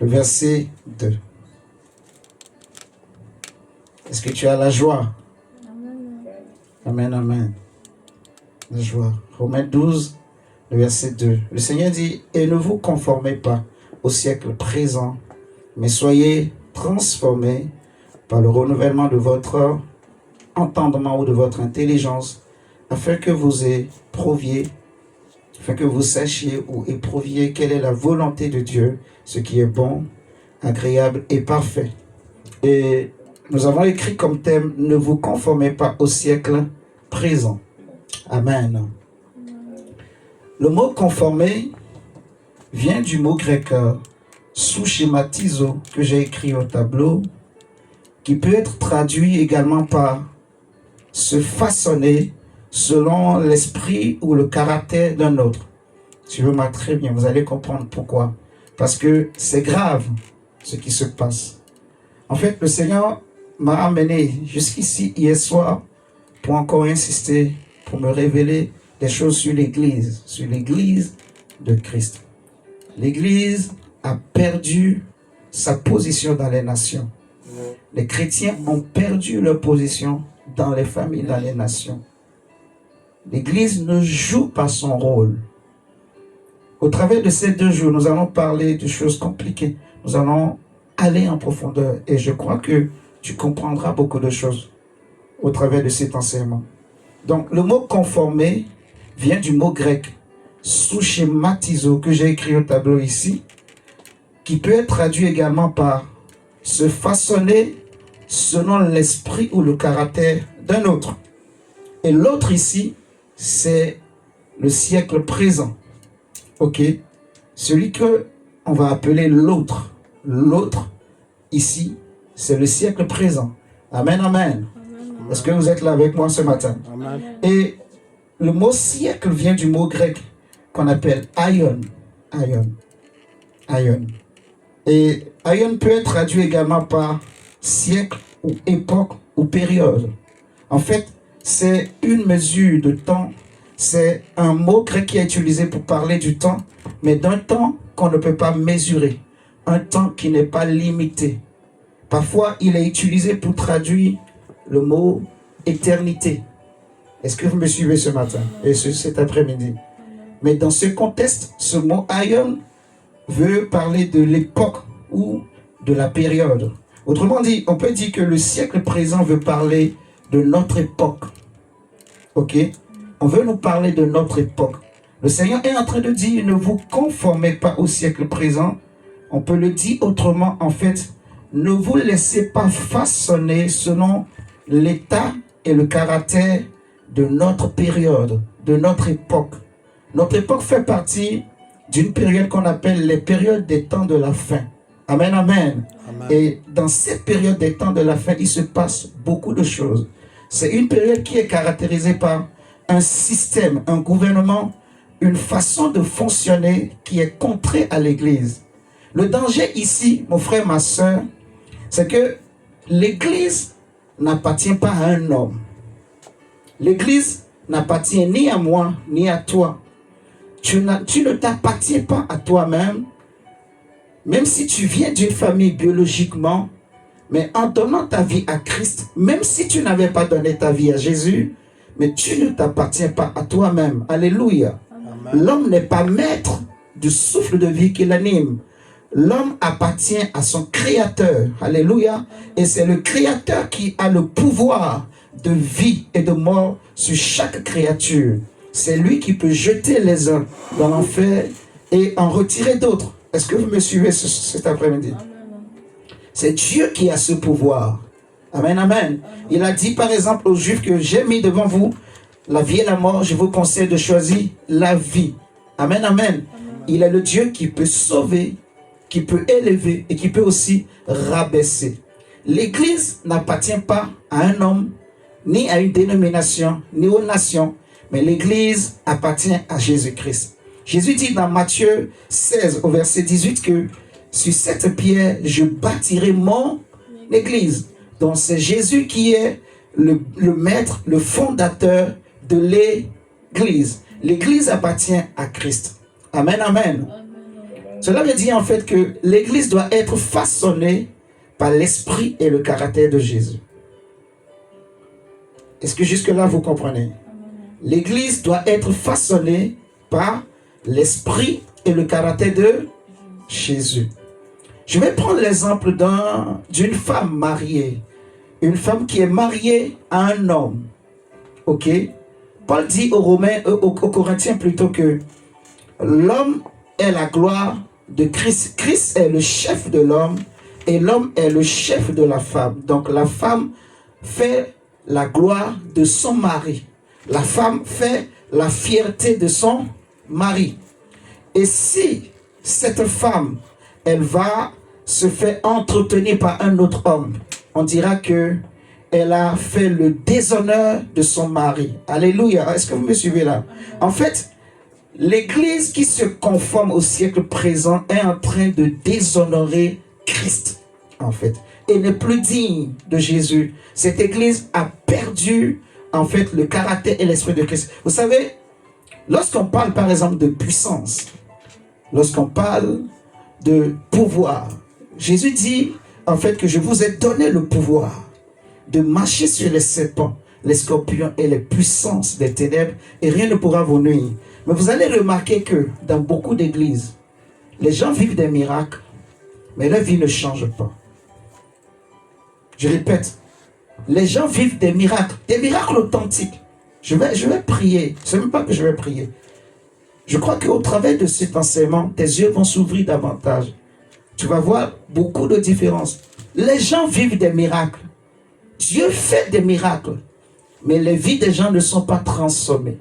le verset 2. Est-ce que tu as la joie? Amen, amen. La joie. Romains 12, le verset 2. Le Seigneur dit, et ne vous conformez pas au siècle présent, mais soyez transformés par le renouvellement de votre entendement ou de votre intelligence, afin que vous éprouviez, afin que vous sachiez ou éprouviez quelle est la volonté de Dieu, ce qui est bon, agréable et parfait. Et nous avons écrit comme thème, ne vous conformez pas au siècle présent. Amen. Le mot conformer vient du mot grec sous-schématizo que j'ai écrit au tableau, qui peut être traduit également par se façonner selon l'esprit ou le caractère d'un autre. Suivez-moi très bien, vous allez comprendre pourquoi. Parce que c'est grave ce qui se passe. En fait, le Seigneur m'a amené jusqu'ici hier soir pour encore insister, pour me révéler des choses sur l'Église de Christ. L'Église a perdu sa position dans les nations. Les chrétiens ont perdu leur position dans les familles, dans les nations. L'Église ne joue pas son rôle. Au travers de ces 2 jours, nous allons parler de choses compliquées. Nous allons aller en profondeur et je crois que tu comprendras beaucoup de choses au travers de cet enseignement. Donc, le mot conformer vient du mot grec sous-schématizo que j'ai écrit au tableau ici, qui peut être traduit également par se façonner selon l'esprit ou le caractère d'un autre. Et l'autre ici, c'est le siècle présent. Ok? Celui que on va appeler l'autre. L'autre, ici, c'est le siècle présent. Amen, amen. Est-ce que vous êtes là avec moi ce matin? Amen. Et le mot siècle vient du mot grec qu'on appelle aion. Aion. Aion. Et aion peut être traduit également par siècle ou époque ou période. En fait, c'est une mesure de temps. C'est un mot grec qui est utilisé pour parler du temps, mais d'un temps qu'on ne peut pas mesurer. Un temps qui n'est pas limité. Parfois, il est utilisé pour traduire le mot éternité. Est-ce que vous me suivez ce matin et cet après-midi? Mais dans ce contexte, ce mot aion veut parler de l'époque ou de la période. Autrement dit, on peut dire que le siècle présent veut parler de notre époque. Ok? On veut nous parler de notre époque. Le Seigneur est en train de dire, ne vous conformez pas au siècle présent. On peut le dire autrement, en fait, ne vous laissez pas façonner selon l'état et le caractère de notre période, de notre époque. Notre époque fait partie d'une période qu'on appelle les périodes des temps de la fin. Amen, amen. Amen. Et dans cette période des temps de la fin, il se passe beaucoup de choses. C'est une période qui est caractérisée par un système, un gouvernement, une façon de fonctionner qui est contraire à l'Église. Le danger ici, mon frère, ma soeur, c'est que l'Église n'appartient pas à un homme. L'Église n'appartient ni à moi, ni à toi. Tu ne t'appartiens pas à toi-même, même si tu viens d'une famille biologiquement, mais en donnant ta vie à Christ, même si tu n'avais pas donné ta vie à Jésus, mais tu ne t'appartiens pas à toi-même. Alléluia. L'homme n'est pas maître du souffle de vie qui l'anime. L'homme appartient à son Créateur. Alléluia. Et c'est le Créateur qui a le pouvoir de vie et de mort sur chaque créature. C'est lui qui peut jeter les uns dans l'enfer et en retirer d'autres. Est-ce que vous me suivez cet après-midi? C'est Dieu qui a ce pouvoir. Amen, amen. Il a dit par exemple aux Juifs que j'ai mis devant vous la vie et la mort. Je vous conseille de choisir la vie. Amen, amen. Il est le Dieu qui peut sauver, qui peut élever et qui peut aussi rabaisser. L'Église n'appartient pas à un homme, ni à une dénomination, ni aux nations, mais l'Église appartient à Jésus-Christ. Jésus dit dans Matthieu 16 au verset 18 que sur cette pierre, je bâtirai mon Église. Donc c'est Jésus qui est le maître, le fondateur de l'Église. L'Église appartient à Christ. Amen, amen. Cela veut dire en fait que l'Église doit être façonnée par l'esprit et le caractère de Jésus. Est-ce que jusque-là vous comprenez? L'Église doit être façonnée par l'esprit et le caractère de Jésus. Je vais prendre l'exemple d'une femme mariée. Une femme qui est mariée à un homme. Ok? Paul dit aux Corinthiens plutôt que l'homme est la gloire de Christ. Christ est le chef de l'homme et l'homme est le chef de la femme. Donc la femme fait la gloire de son mari. La femme fait la fierté de son mari. Et si cette femme, elle va se faire entretenir par un autre homme, on dira que elle a fait le déshonneur de son mari. Alléluia. Est-ce que vous me suivez là? En fait, l'Église qui se conforme au siècle présent est en train de déshonorer Christ, en fait, et n'est plus digne de Jésus. Cette Église a perdu, en fait, le caractère et l'esprit de Christ. Vous savez, lorsqu'on parle, par exemple, de puissance, lorsqu'on parle de pouvoir, Jésus dit, en fait, que je vous ai donné le pouvoir de marcher sur les serpents, les scorpions et les puissances des ténèbres, et rien ne pourra vous nuire. Mais vous allez remarquer que dans beaucoup d'églises, les gens vivent des miracles, mais leur vie ne change pas. Je répète, les gens vivent des miracles authentiques. Je vais prier. Ce n'est même pas que je vais prier. Je crois qu'au travers de cet enseignement, tes yeux vont s'ouvrir davantage. Tu vas voir beaucoup de différences. Les gens vivent des miracles. Dieu fait des miracles, mais les vies des gens ne sont pas transformées.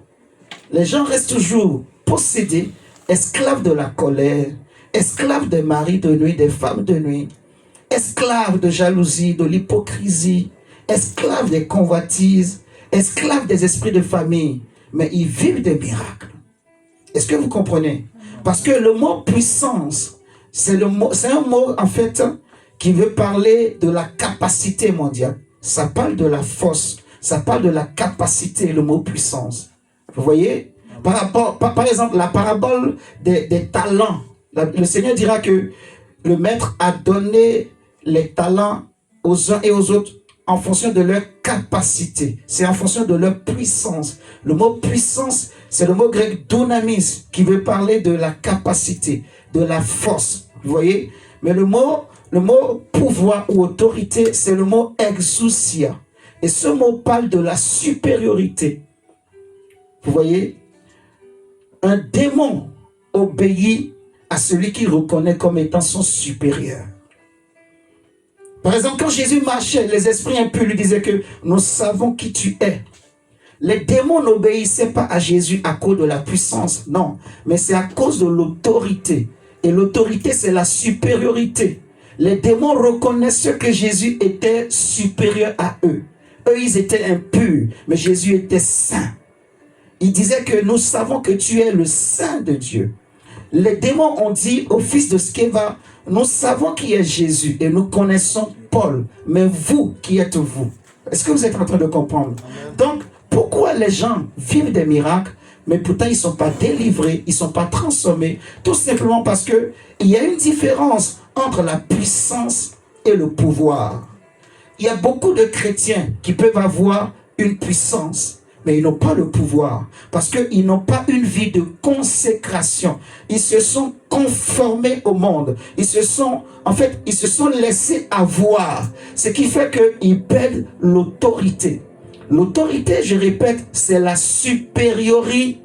Les gens restent toujours possédés, esclaves de la colère, esclaves des maris de nuit, des femmes de nuit, esclaves de jalousie, de l'hypocrisie, esclaves des convoitises, esclaves des esprits de famille, mais ils vivent des miracles. Est-ce que vous comprenez? Parce que le mot puissance, c'est un mot en fait qui veut parler de la capacité mondiale. Ça parle de la force, ça parle de la capacité, le mot puissance. Vous voyez? Par exemple, la parabole des talents. Le Seigneur dira que le maître a donné les talents aux uns et aux autres en fonction de leur capacité. C'est en fonction de leur puissance. Le mot puissance, c'est le mot grec dunamis, qui veut parler de la capacité, de la force. Vous voyez? Mais le mot pouvoir ou autorité, c'est le mot exousia. Et ce mot parle de la supériorité. Vous voyez? Un démon obéit à celui qu'il reconnaît comme étant son supérieur. Par exemple, quand Jésus marchait, les esprits impurs lui disaient que nous savons qui tu es. Les démons n'obéissaient pas à Jésus à cause de la puissance, non, mais c'est à cause de l'autorité. Et l'autorité, c'est la supériorité. Les démons reconnaissaient que Jésus était supérieur à eux. Eux, ils étaient impurs, mais Jésus était saint. Il disait que nous savons que tu es le Saint de Dieu. Les démons ont dit au fils de Sceva, nous savons qui est Jésus et nous connaissons Paul, mais vous, qui êtes vous? Est-ce que vous êtes en train de comprendre? Donc, pourquoi les gens vivent des miracles, mais pourtant ils ne sont pas délivrés, ils ne sont pas transformés? Tout simplement parce qu'il y a une différence entre la puissance et le pouvoir. Il y a beaucoup de chrétiens qui peuvent avoir une puissance, mais ils n'ont pas le pouvoir, parce qu'ils n'ont pas une vie de consécration. Ils se sont conformés au monde. Ils se sont laissés avoir. Ce qui fait qu'ils perdent l'autorité. L'autorité, je répète, c'est la supériorité.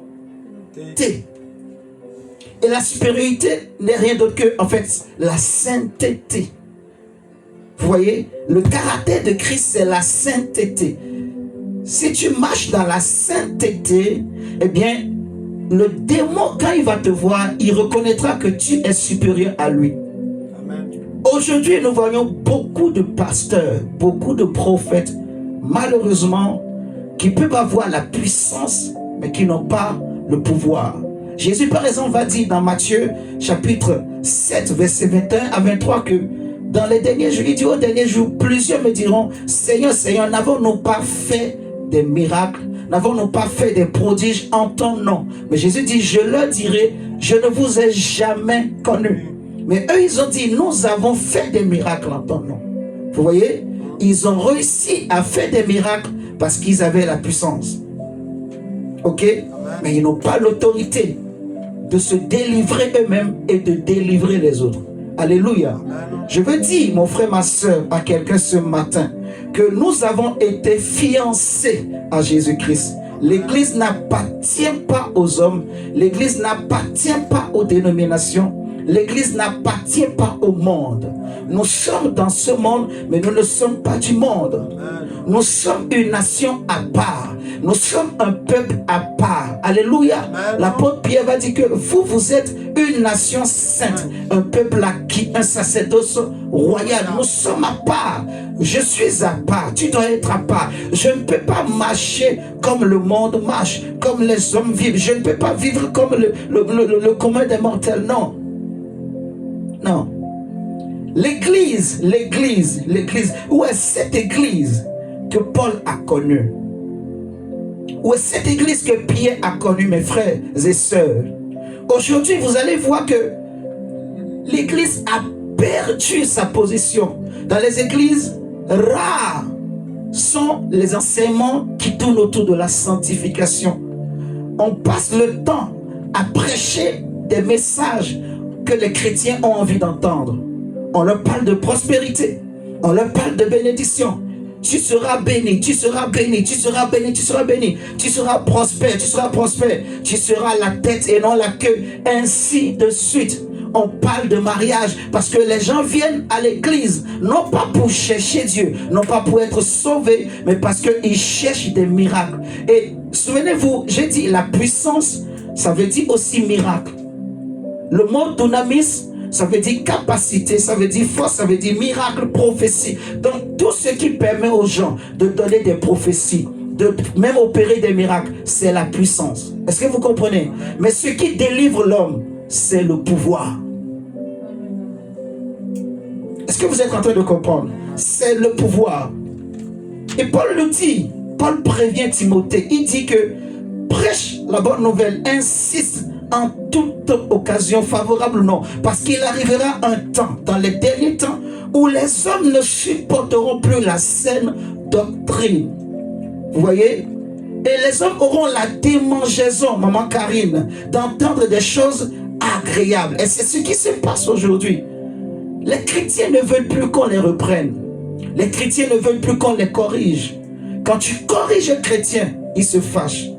Et la supériorité n'est rien d'autre que, en fait, la sainteté. Vous voyez, le caractère de Christ, c'est la sainteté. Si tu marches dans la sainteté, eh bien, le démon, quand il va te voir, il reconnaîtra que tu es supérieur à lui. Aujourd'hui, nous voyons beaucoup de pasteurs, beaucoup de prophètes, malheureusement, qui peuvent avoir la puissance, mais qui n'ont pas le pouvoir. Jésus, par exemple, va dire dans Matthieu, chapitre 7, verset 21 à 23, que dans les derniers jours, il dit au dernier jour, plusieurs me diront, Seigneur, Seigneur, n'avons-nous pas fait des miracles, n'avons-nous pas fait des prodiges en ton nom? Mais Jésus dit, je leur dirai, je ne vous ai jamais connu. Mais eux, ils ont dit, nous avons fait des miracles en ton nom. Vous voyez, ils ont réussi à faire des miracles parce qu'ils avaient la puissance. Ok? Mais ils n'ont pas l'autorité de se délivrer eux-mêmes et de délivrer les autres. Alléluia. Je veux dire, mon frère, ma soeur, à quelqu'un ce matin, que nous avons été fiancés à Jésus-Christ. L'Église n'appartient pas aux hommes. L'Église n'appartient pas aux dénominations. L'Église n'appartient pas au monde. Nous sommes dans ce monde, mais nous ne sommes pas du monde. Nous sommes une nation à part. Nous sommes un peuple à part. Alléluia. L'apôtre Pierre va dire que vous êtes une nation sainte, un peuple acquis, un sacerdoce royal. Nous sommes à part. Je suis à part. Tu dois être à part. Je ne peux pas marcher comme le monde marche, comme les hommes vivent. Je ne peux pas vivre comme le commun des mortels. Non. Non. L'église. Où est cette église que Paul a connue? Où est cette église que Pierre a connue, mes frères et sœurs? Aujourd'hui, vous allez voir que l'église a perdu sa position. Dans les églises, rares sont les enseignements qui tournent autour de la sanctification. On passe le temps à prêcher des messages que les chrétiens ont envie d'entendre. On leur parle de prospérité, on leur parle de bénédiction. Tu seras béni, tu seras béni, tu seras béni, tu seras béni, tu seras prospère, tu seras prospère, tu seras la tête et non la queue, ainsi de suite. On parle de mariage parce que les gens viennent à l'église non pas pour chercher Dieu, non pas pour être sauvés, mais parce qu'ils cherchent des miracles. Et souvenez-vous, j'ai dit la puissance, ça veut dire aussi miracle. Le mot dunamis, ça veut dire capacité, ça veut dire force, ça veut dire miracle, prophétie. Donc tout ce qui permet aux gens de donner des prophéties, de même opérer des miracles, c'est la puissance. Est-ce que vous comprenez? Mais ce qui délivre l'homme, c'est le pouvoir. Est-ce que vous êtes en train de comprendre? C'est le pouvoir. Et Paul le dit, Paul prévient Timothée, il dit que prêche la bonne nouvelle, insiste en toute occasion favorable, non, parce qu'il arrivera un temps, dans les derniers temps, où les hommes ne supporteront plus la saine doctrine. Vous voyez? Et les hommes auront la démangeaison, maman Karine, d'entendre des choses agréables. Et c'est ce qui se passe aujourd'hui. Les chrétiens ne veulent plus qu'on les reprenne. Les chrétiens ne veulent plus qu'on les corrige. Quand tu corriges un chrétien, il se fâche.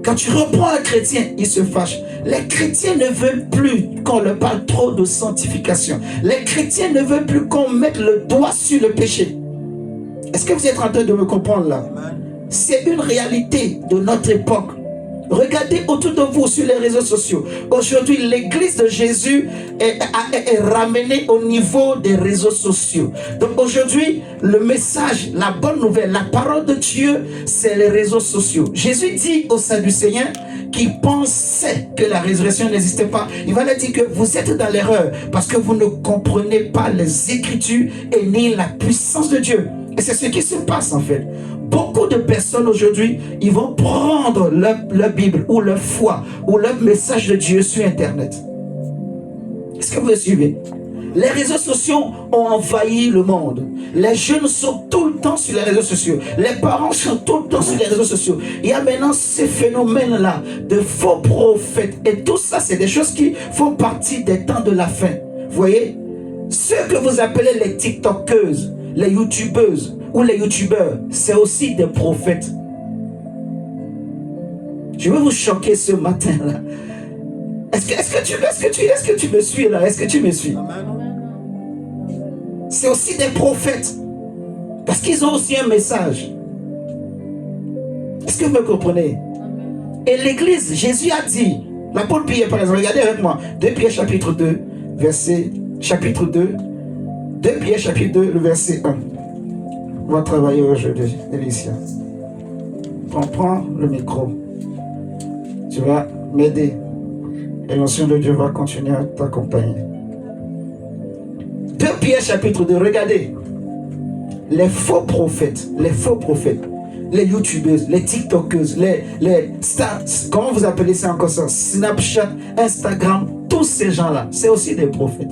Quand tu reprends un chrétien, il se fâche. Les chrétiens ne veulent plus qu'on leur parle trop de sanctification. Les chrétiens ne veulent plus qu'on mette le doigt sur le péché. Est-ce que vous êtes en train de me comprendre là? C'est une réalité de notre époque. Regardez autour de vous sur les réseaux sociaux. Aujourd'hui, l'église de Jésus est ramenée au niveau des réseaux sociaux. Donc aujourd'hui, le message, la bonne nouvelle, la parole de Dieu, c'est les réseaux sociaux. Jésus dit aux Sadducéens qui pensaient que la résurrection n'existait pas, il va leur dire que vous êtes dans l'erreur parce que vous ne comprenez pas les Écritures et ni la puissance de Dieu. Et c'est ce qui se passe en fait. Beaucoup de personnes aujourd'hui, ils vont prendre leur Bible ou leur foi ou leur message de Dieu sur Internet. Est-ce que vous me suivez? Les réseaux sociaux ont envahi le monde. Les jeunes sont tout le temps sur les réseaux sociaux. Les parents sont tout le temps sur les réseaux sociaux. Il y a maintenant ces phénomènes-là de faux prophètes. Et tout ça, c'est des choses qui font partie des temps de la fin. Vous voyez? Ceux que vous appelez les TikTokeuses, les YouTubeuses ou les YouTubeurs, c'est aussi des prophètes. Je veux vous choquer ce matin-là. Est-ce que tu me suis là? Est-ce que tu me suis? C'est aussi des prophètes. Parce qu'ils ont aussi un message. Est-ce que vous me comprenez? Et l'église, Jésus a dit, l'apôtre Pierre par exemple, regardez avec moi, 2 Pierre chapitre 2, chapitre 2, Pierre chapitre 2, le verset 1. On va travailler aujourd'hui, Alicia. Prends le micro. Tu vas m'aider. Et l'onction de Dieu va continuer à t'accompagner. 2 Pierre chapitre 2, regardez. Les faux prophètes, les youtubeuses, les tiktokeuses, les stars, comment vous appelez ça encore ça? Snapchat, Instagram, tous ces gens-là, c'est aussi des prophètes.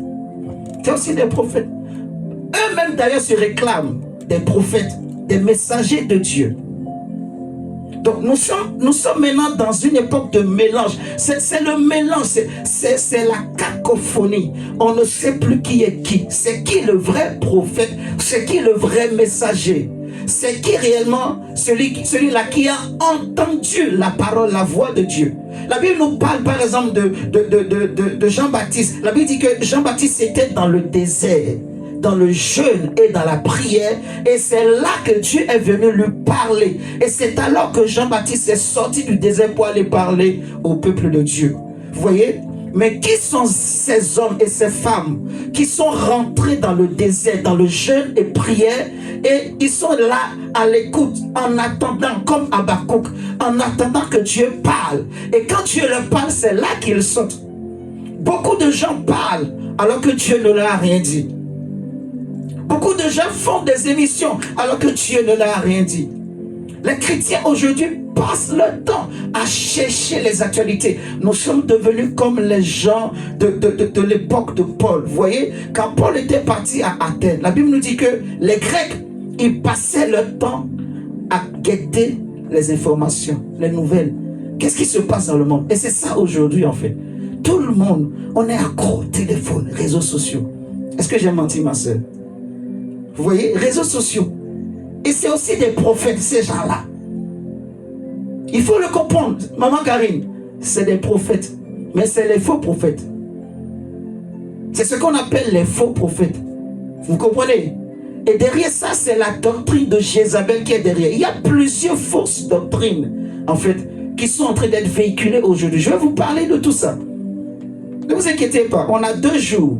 C'est aussi des prophètes. Eux-mêmes d'ailleurs se réclament des prophètes, des messagers de Dieu. Donc nous sommes maintenant dans une époque de mélange. C'est le mélange, c'est la cacophonie. On ne sait plus qui est qui. C'est qui le vrai prophète, c'est qui le vrai messager. C'est qui réellement celui-là qui a entendu la parole, la voix de Dieu. La Bible nous parle par exemple de Jean-Baptiste. La Bible dit que Jean-Baptiste était dans le désert, dans le jeûne et dans la prière, et c'est là que Dieu est venu lui parler. Et c'est alors que Jean-Baptiste est sorti du désert pour aller parler au peuple de Dieu. Vous voyez? Mais qui sont ces hommes et ces femmes qui sont rentrés dans le désert, dans le jeûne et prière, et ils sont là à l'écoute, en attendant, comme Habakkuk, en attendant que Dieu parle. Et quand Dieu leur parle, c'est là qu'ils sont. Beaucoup de gens parlent alors que Dieu ne leur a rien dit. Beaucoup de gens font des émissions alors que Dieu ne leur a rien dit. Les chrétiens aujourd'hui passent leur temps à chercher les actualités. Nous sommes devenus comme les gens de l'époque de Paul. Vous voyez, quand Paul était parti à Athènes, la Bible nous dit que les Grecs, ils passaient leur temps à guetter les informations, les nouvelles. Qu'est-ce qui se passe dans le monde? Et c'est ça aujourd'hui en fait. Tout le monde, on est accro au téléphone, réseaux sociaux. Est-ce que j'ai menti, ma soeur? Vous voyez, réseaux sociaux. Et c'est aussi des prophètes, ces gens-là. Il faut le comprendre. Maman Karine, c'est des prophètes. Mais c'est les faux prophètes. C'est ce qu'on appelle les faux prophètes. Vous comprenez? Et derrière ça, c'est la doctrine de Jézabel qui est derrière. Il y a plusieurs fausses doctrines, en fait, qui sont en train d'être véhiculées aujourd'hui. Je vais vous parler de tout ça. Ne vous inquiétez pas, on a 2 jours.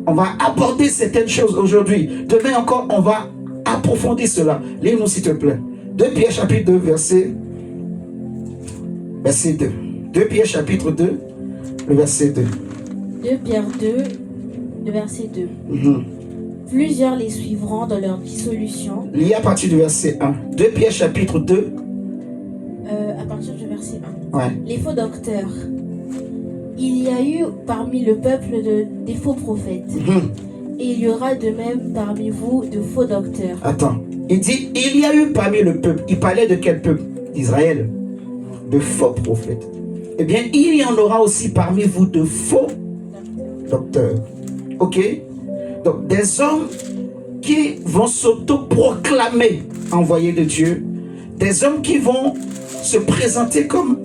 On va aborder certaines choses aujourd'hui. Demain encore, on va approfondir cela. Lis-nous s'il te plaît. 2 Pierre chapitre 2, verset 2. 2 Pierre chapitre 2, le verset 2. 2 Pierre 2, le verset 2. Plusieurs les suivront dans leur dissolution. Lis à partir du verset 1. 2 Pierre chapitre 2. À partir du verset 1. Ouais. Les faux docteurs. Il y a eu parmi le peuple des faux prophètes. Et il y aura de même parmi vous de faux docteurs. Attends. Il dit, il y a eu parmi le peuple. Il parlait de quel peuple? D'Israël. De faux prophètes. Eh bien, il y en aura aussi parmi vous de faux docteurs. Ok? Donc, des hommes qui vont s'auto-proclamer envoyés de Dieu. Des hommes qui vont se présenter comme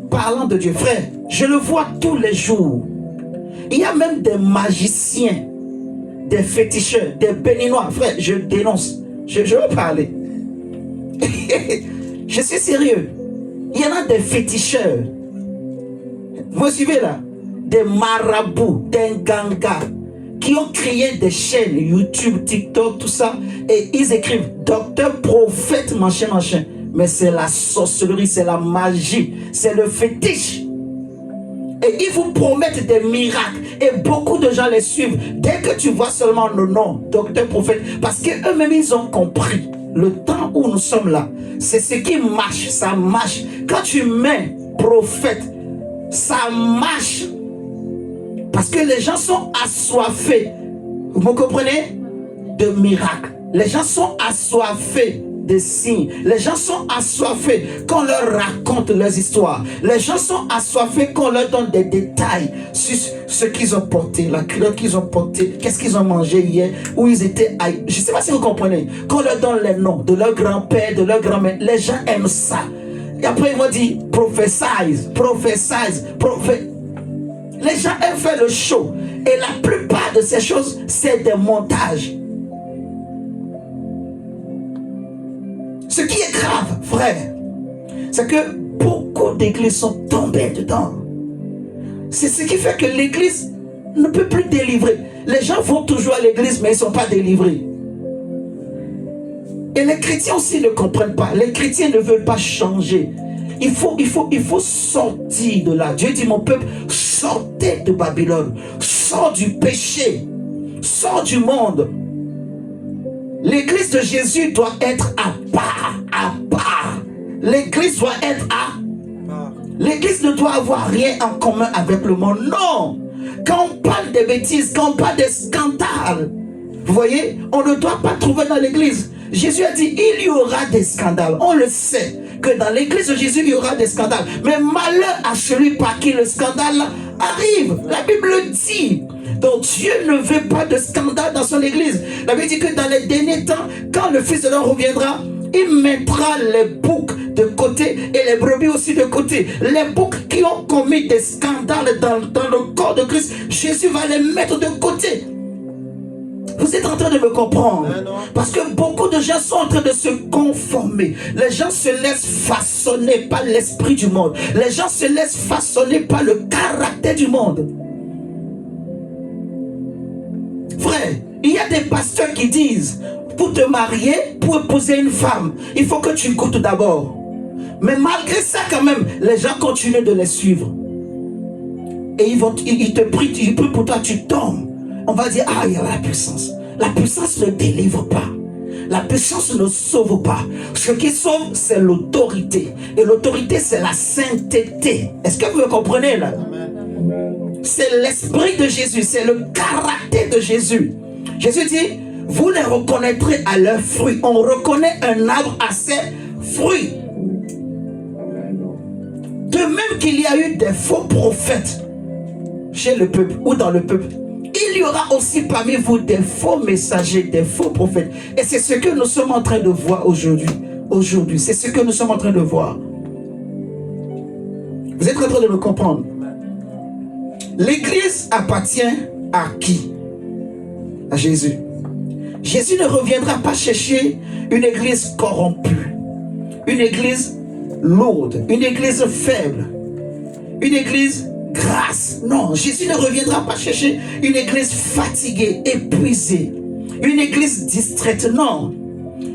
parlant de Dieu. Frère, je le vois tous les jours. Il y a même des magiciens, des féticheurs, des béninois. Frère, je dénonce. Je veux parler. Je suis sérieux. Il y en a des féticheurs. Vous suivez là? Des marabouts, des gangas qui ont créé des chaînes YouTube, TikTok, tout ça. Et ils écrivent docteur, prophète, machin, machin. Mais c'est la sorcellerie, c'est la magie, c'est le fétiche. Et ils vous promettent des miracles. Et beaucoup de gens les suivent. Dès que tu vois seulement le nom, docteur, prophète, parce qu'eux-mêmes, ils ont compris le temps où nous sommes là. C'est ce qui marche, ça marche. Quand tu mets prophète, ça marche. Parce que les gens sont assoiffés. Vous me comprenez? De miracles. Les gens sont assoiffés des signes. Les gens sont assoiffés qu'on leur raconte leurs histoires. Les gens sont assoiffés qu'on leur donne des détails sur ce qu'ils ont porté, la culotte qu'ils ont portée, qu'est-ce qu'ils ont mangé hier, où ils étaient. Je ne sais pas si vous comprenez. Qu'on leur donne les noms de leur grand-père, de leur grand-mère. Les gens aiment ça. Et après ils vont dire prophesize. Les gens aiment faire le show. Et la plupart de ces choses, c'est des montages. Ce qui est grave, frère, c'est que beaucoup d'églises sont tombées dedans. C'est ce qui fait que l'église ne peut plus délivrer. Les gens vont toujours à l'église, mais ils ne sont pas délivrés. Et les chrétiens aussi ne comprennent pas. Les chrétiens ne veulent pas changer. Il faut sortir de là. Dieu dit, mon peuple, sortez de Babylone. Sors du péché. Sors du monde. L'église de Jésus doit être à part. L'église doit être à part. L'église ne doit avoir rien en commun avec le monde. Non. Quand on parle des bêtises, quand on parle des scandales, vous voyez, on ne doit pas trouver dans l'église. Jésus a dit, il y aura des scandales. On le sait, que dans l'église de Jésus, il y aura des scandales. Mais malheur à celui par qui le scandale arrive. La Bible le dit. Donc Dieu ne veut pas de scandale dans son église. La Bible dit que dans les derniers temps, quand le Fils de l'homme reviendra, il mettra les boucs de côté et les brebis aussi de côté. Les boucs qui ont commis des scandales dans le corps de Christ, Jésus va les mettre de côté. Vous êtes en train de me comprendre? Parce que beaucoup de gens sont en train de se conformer. Les gens se laissent façonner par l'esprit du monde. Les gens se laissent façonner par le caractère du monde. Frère, il y a des pasteurs qui disent, pour te marier, pour épouser une femme, il faut que tu goûtes d'abord. Mais malgré ça, quand même, les gens continuent de les suivre. Et ils te prient, ils prient pour toi, tu tombes. On va dire, ah, il y a la puissance. La puissance ne délivre pas. La puissance ne sauve pas. Ce qui sauve, c'est l'autorité. Et l'autorité, c'est la sainteté. Est-ce que vous me comprenez là? C'est l'esprit de Jésus. C'est le caractère de Jésus. Jésus dit, vous les reconnaîtrez à leurs fruits. On reconnaît un arbre à ses fruits. De même qu'il y a eu des faux prophètes chez le peuple ou dans le peuple, il y aura aussi parmi vous des faux messagers, des faux prophètes. Et c'est ce que nous sommes en train de voir aujourd'hui. Aujourd'hui, c'est ce que nous sommes en train de voir. Vous êtes en train de me comprendre? L'église appartient à qui? À Jésus. Jésus ne reviendra pas chercher une église corrompue, une église lourde, une église faible, une église grasse. Non, Jésus ne reviendra pas chercher une église fatiguée, épuisée, une église distraite. Non,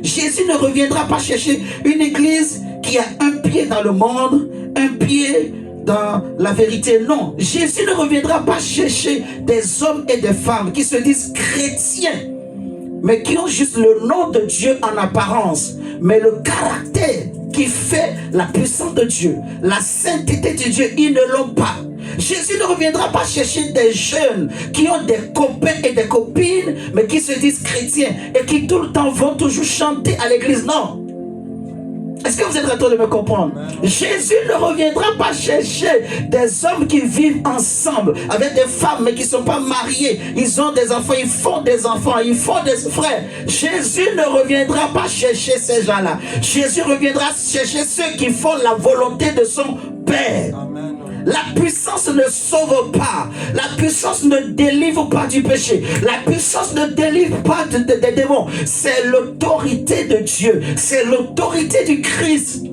Jésus ne reviendra pas chercher une église qui a un pied dans le monde, un pied dans la vérité. Non, Jésus ne reviendra pas chercher des hommes et des femmes qui se disent chrétiens, mais qui ont juste le nom de Dieu en apparence, mais le caractère qui fait la puissance de Dieu, la sainteté de Dieu, ils ne l'ont pas. Jésus ne reviendra pas chercher des jeunes qui ont des copains et des copines, mais qui se disent chrétiens et qui tout le temps vont toujours chanter à l'église. Non. Est-ce que vous êtes en train de me comprendre? Jésus ne reviendra pas chercher des hommes qui vivent ensemble avec des femmes mais qui ne sont pas mariés. Ils ont des enfants, ils font des enfants, ils font des frères. Jésus ne reviendra pas chercher ces gens-là. Jésus reviendra chercher ceux qui font la volonté de son Père. Amen. La puissance ne sauve pas. La puissance ne délivre pas du péché. La puissance ne délivre pas des démons. C'est l'autorité de Dieu. C'est l'autorité du Christ.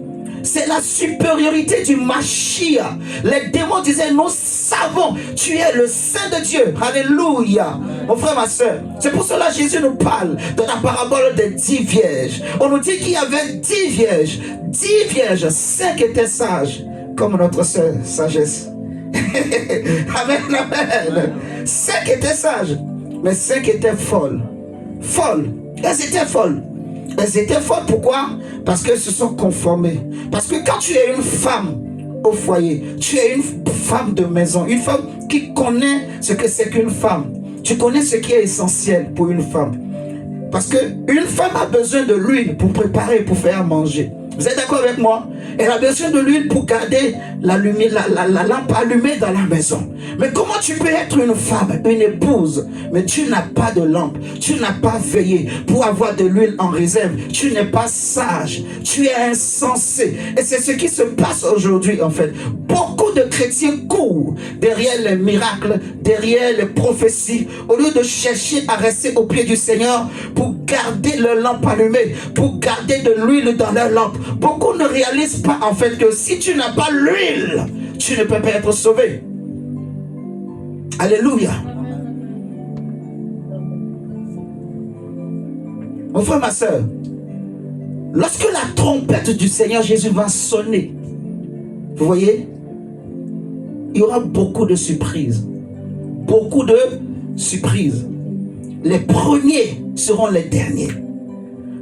C'est la supériorité du Mashiach. Les démons disaient, nous savons, tu es le Saint de Dieu. Alléluia. Mon frère, ma soeur, c'est pour cela que Jésus nous parle de la parabole des 10 vierges. On nous dit qu'il y avait 10 vierges. 10 vierges, 5 étaient sages, comme notre sœur sagesse. Amen, amen. 5 étaient sages, mais 5 étaient folles. Folles. Elles étaient folles. Elles étaient folles, pourquoi? Parce qu'elles se sont conformées. Parce que quand tu es une femme au foyer, tu es une femme de maison, une femme qui connaît ce que c'est qu'une femme. Tu connais ce qui est essentiel pour une femme. Parce qu'une femme a besoin de l'huile pour préparer, pour faire manger. Vous êtes d'accord avec moi? Elle a besoin de l'huile pour garder la lampe allumée dans la maison. Mais comment tu peux être une femme, une épouse, mais tu n'as pas de lampe, tu n'as pas veillé pour avoir de l'huile en réserve, tu n'es pas sage, tu es insensé. Et c'est ce qui se passe aujourd'hui en fait. Beaucoup de chrétiens courent derrière les miracles, derrière les prophéties, au lieu de chercher à rester au pied du Seigneur pour garder leur lampe allumée, pour garder de l'huile dans leur lampe. Beaucoup ne réalisent pas en fait que si tu n'as pas l'huile, tu ne peux pas être sauvé. Alléluia. Mon frère, ma soeur, lorsque la trompette du Seigneur Jésus va sonner, vous voyez, il y aura beaucoup de surprises. Beaucoup de surprises. Les premiers seront les derniers.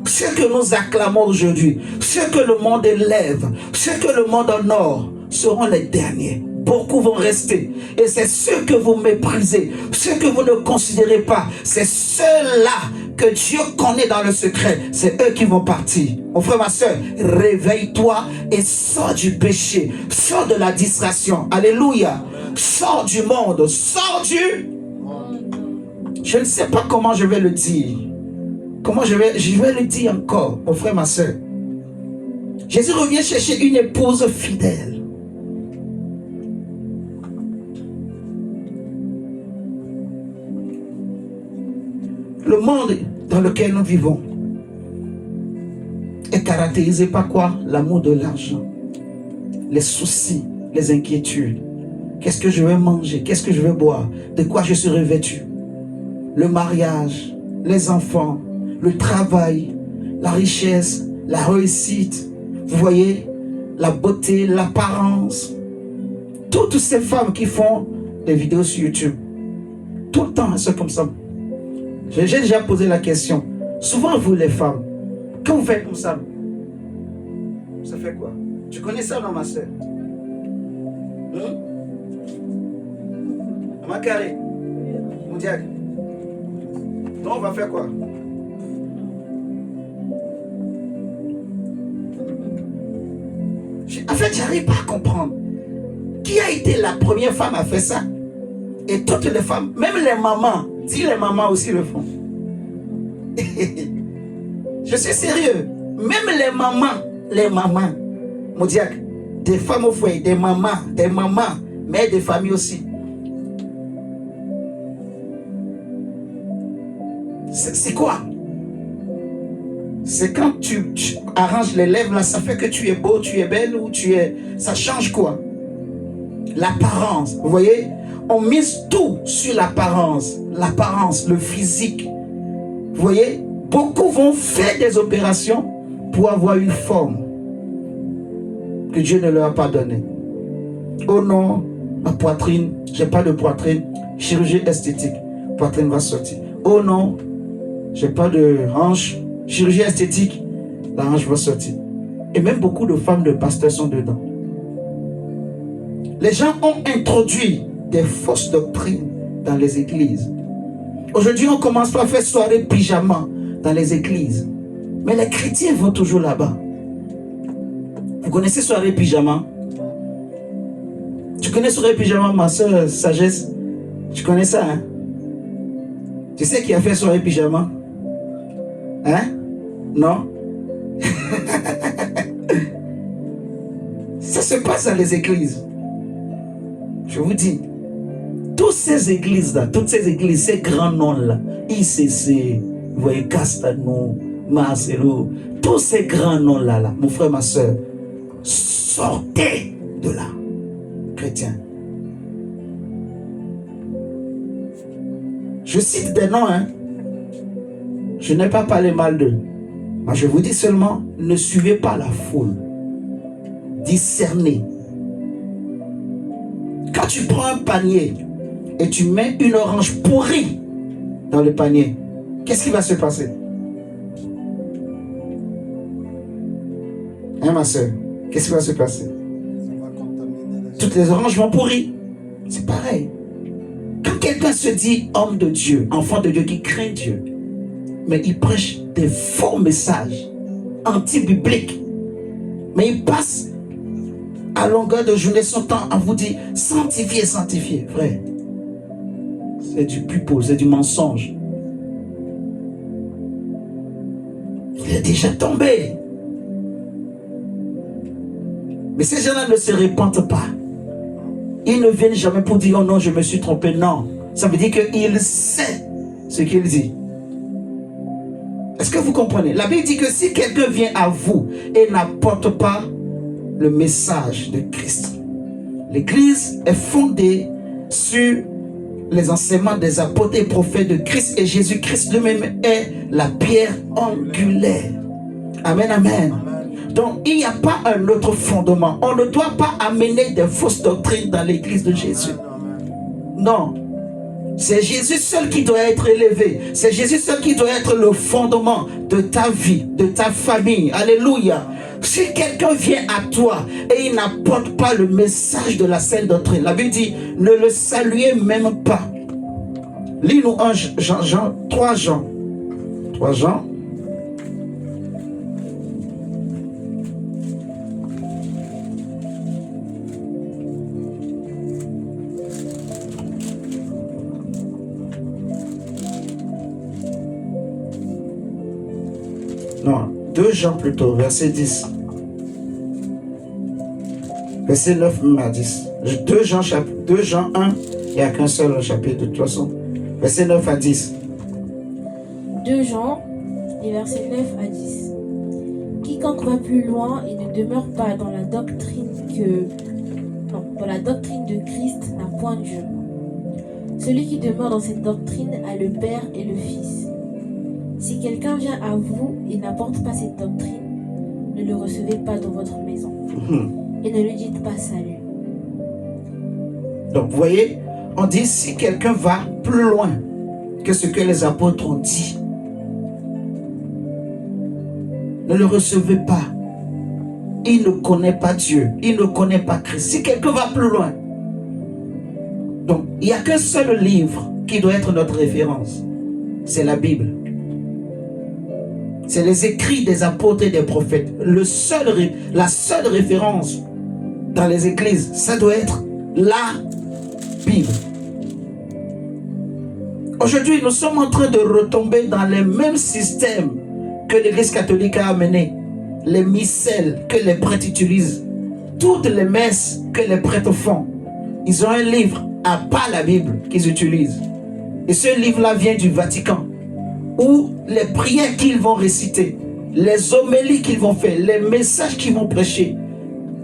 Ceux que nous acclamons aujourd'hui, ceux que le monde élève, ceux que le monde honore, seront les derniers. beaucoup vont rester. Et c'est ceux que vous méprisez, ceux que vous ne considérez pas, c'est ceux-là que Dieu connaît dans le secret, c'est eux qui vont partir. Mon frère, ma soeur, réveille-toi et sors du péché, sors de la distraction. Alléluia. Sors du monde, sors du... Je ne sais pas comment je vais le dire. Comment je vais le dire encore, mon frère, ma soeur. Jésus revient chercher une épouse fidèle. Le monde dans lequel nous vivons est caractérisé par quoi? L'amour de l'argent, les soucis, les inquiétudes. Qu'est-ce que je vais manger? Qu'est-ce que je vais boire? De quoi je serai vêtu? Le mariage, les enfants, le travail, la richesse, la réussite. Vous voyez, la beauté, l'apparence. Toutes ces femmes qui font des vidéos sur YouTube, tout le temps, elles sont comme ça. J'ai déjà posé la question. Souvent, vous les femmes, quand vous faites comme ça, ça fait quoi? Tu connais ça, non, ma soeur? Ma carré, mon diable. Non, on va faire quoi? En fait, j'arrive pas à comprendre. Qui a été la première femme à faire ça? Et toutes les femmes, même les mamans, si les mamans aussi le font. Je suis sérieux. Même les mamans, mon diable, des femmes au foyer, des mamans, mais des familles aussi. C'est quoi? C'est quand tu arranges les lèvres là, ça fait que tu es beau, tu es belle ou tu es... Ça change quoi? L'apparence, vous voyez? On mise tout sur l'apparence, le physique. Vous voyez? Beaucoup vont faire des opérations pour avoir une forme que Dieu ne leur a pas donnée. Oh non, ma poitrine, j'ai pas de poitrine, chirurgie esthétique, poitrine va sortir. Oh non, j'ai pas de hanche, chirurgie esthétique, la hanche va sortir. Et même beaucoup de femmes de pasteurs sont dedans. Les gens ont introduit des fausses doctrines dans les églises. Aujourd'hui, on commence par faire soirée pyjama dans les églises. Mais les chrétiens vont toujours là-bas. Vous connaissez soirée pyjama? Tu connais soirée pyjama, ma soeur Sagesse? Tu connais ça, hein? Tu sais qui a fait soirée pyjama? Hein? Non? Ça se passe dans les églises. Je vous dis, toutes ces églises-là, ces grands noms-là, ICC, vous voyez, Castano, Marcelo, tous ces grands noms-là, mon frère, ma soeur, sortez de là, chrétiens. Je cite des noms, hein. Je n'ai pas parlé mal d'eux. Moi, je vous dis seulement, ne suivez pas la foule. Discernez. Quand tu prends un panier et tu mets une orange pourrie dans le panier, qu'est-ce qui va se passer? Hein, ma soeur? Qu'est-ce qui va se passer? Toutes les oranges vont pourrir. C'est pareil. Quand quelqu'un se dit homme de Dieu, enfant de Dieu qui craint Dieu, mais il prêche des faux messages anti-bibliques, mais il passe à longueur de journée son temps à vous dire sanctifiez, sanctifiez. Frère, c'est du pipeau, c'est du mensonge. Il est déjà tombé. Mais ces gens-là ne se répandent pas. Ils ne viennent jamais pour dire oh non, je me suis trompé. Non, ça veut dire qu'il sait ce qu'il dit. Est-ce que vous comprenez? La Bible dit que si quelqu'un vient à vous et n'apporte pas le message de Christ, l'Église est fondée sur les enseignements des apôtres et prophètes de Christ, et Jésus-Christ lui-même est la pierre angulaire. Amen, amen. Donc il n'y a pas un autre fondement. On ne doit pas amener des fausses doctrines dans l'Église de Jésus. Non. C'est Jésus seul qui doit être élevé. C'est Jésus seul qui doit être le fondement de ta vie, de ta famille. Alléluia. Donc, si quelqu'un vient à toi et il n'apporte pas le message de la saine doctrine, la Bible dit, ne le saluez même pas. Lis-nous 3 Jean. 3 Jean. Non, 2 Jean plutôt, verset 10. Verset 9 à 10. 2 Jean 1, il n'y a qu'un seul chapitre de toute façon. Verset 9 à 10. 2 Jean, et verset 9 à 10. Quiconque va plus loin et ne demeure pas dans la doctrine dans la doctrine de Christ n'a point Dieu. Celui qui demeure dans cette doctrine a le Père et le Fils. Si quelqu'un vient à vous et n'apporte pas cette doctrine, ne le recevez pas dans votre maison. Et ne lui dites pas salut. Donc, vous voyez, on dit si quelqu'un va plus loin que ce que les apôtres ont dit, ne le recevez pas. Il ne connaît pas Dieu. Il ne connaît pas Christ. Si quelqu'un va plus loin. Donc, il n'y a qu'un seul livre qui doit être notre référence. C'est la Bible. C'est les écrits des apôtres et des prophètes. La seule référence dans les églises, ça doit être la Bible. Aujourd'hui, nous sommes en train de retomber dans les mêmes systèmes que l'Église catholique a amené. Les missels que les prêtres utilisent. Toutes les messes que les prêtres font. Ils ont un livre à part la Bible qu'ils utilisent. Et ce livre-là vient du Vatican. Où les prières qu'ils vont réciter, les homélies qu'ils vont faire, les messages qu'ils vont prêcher,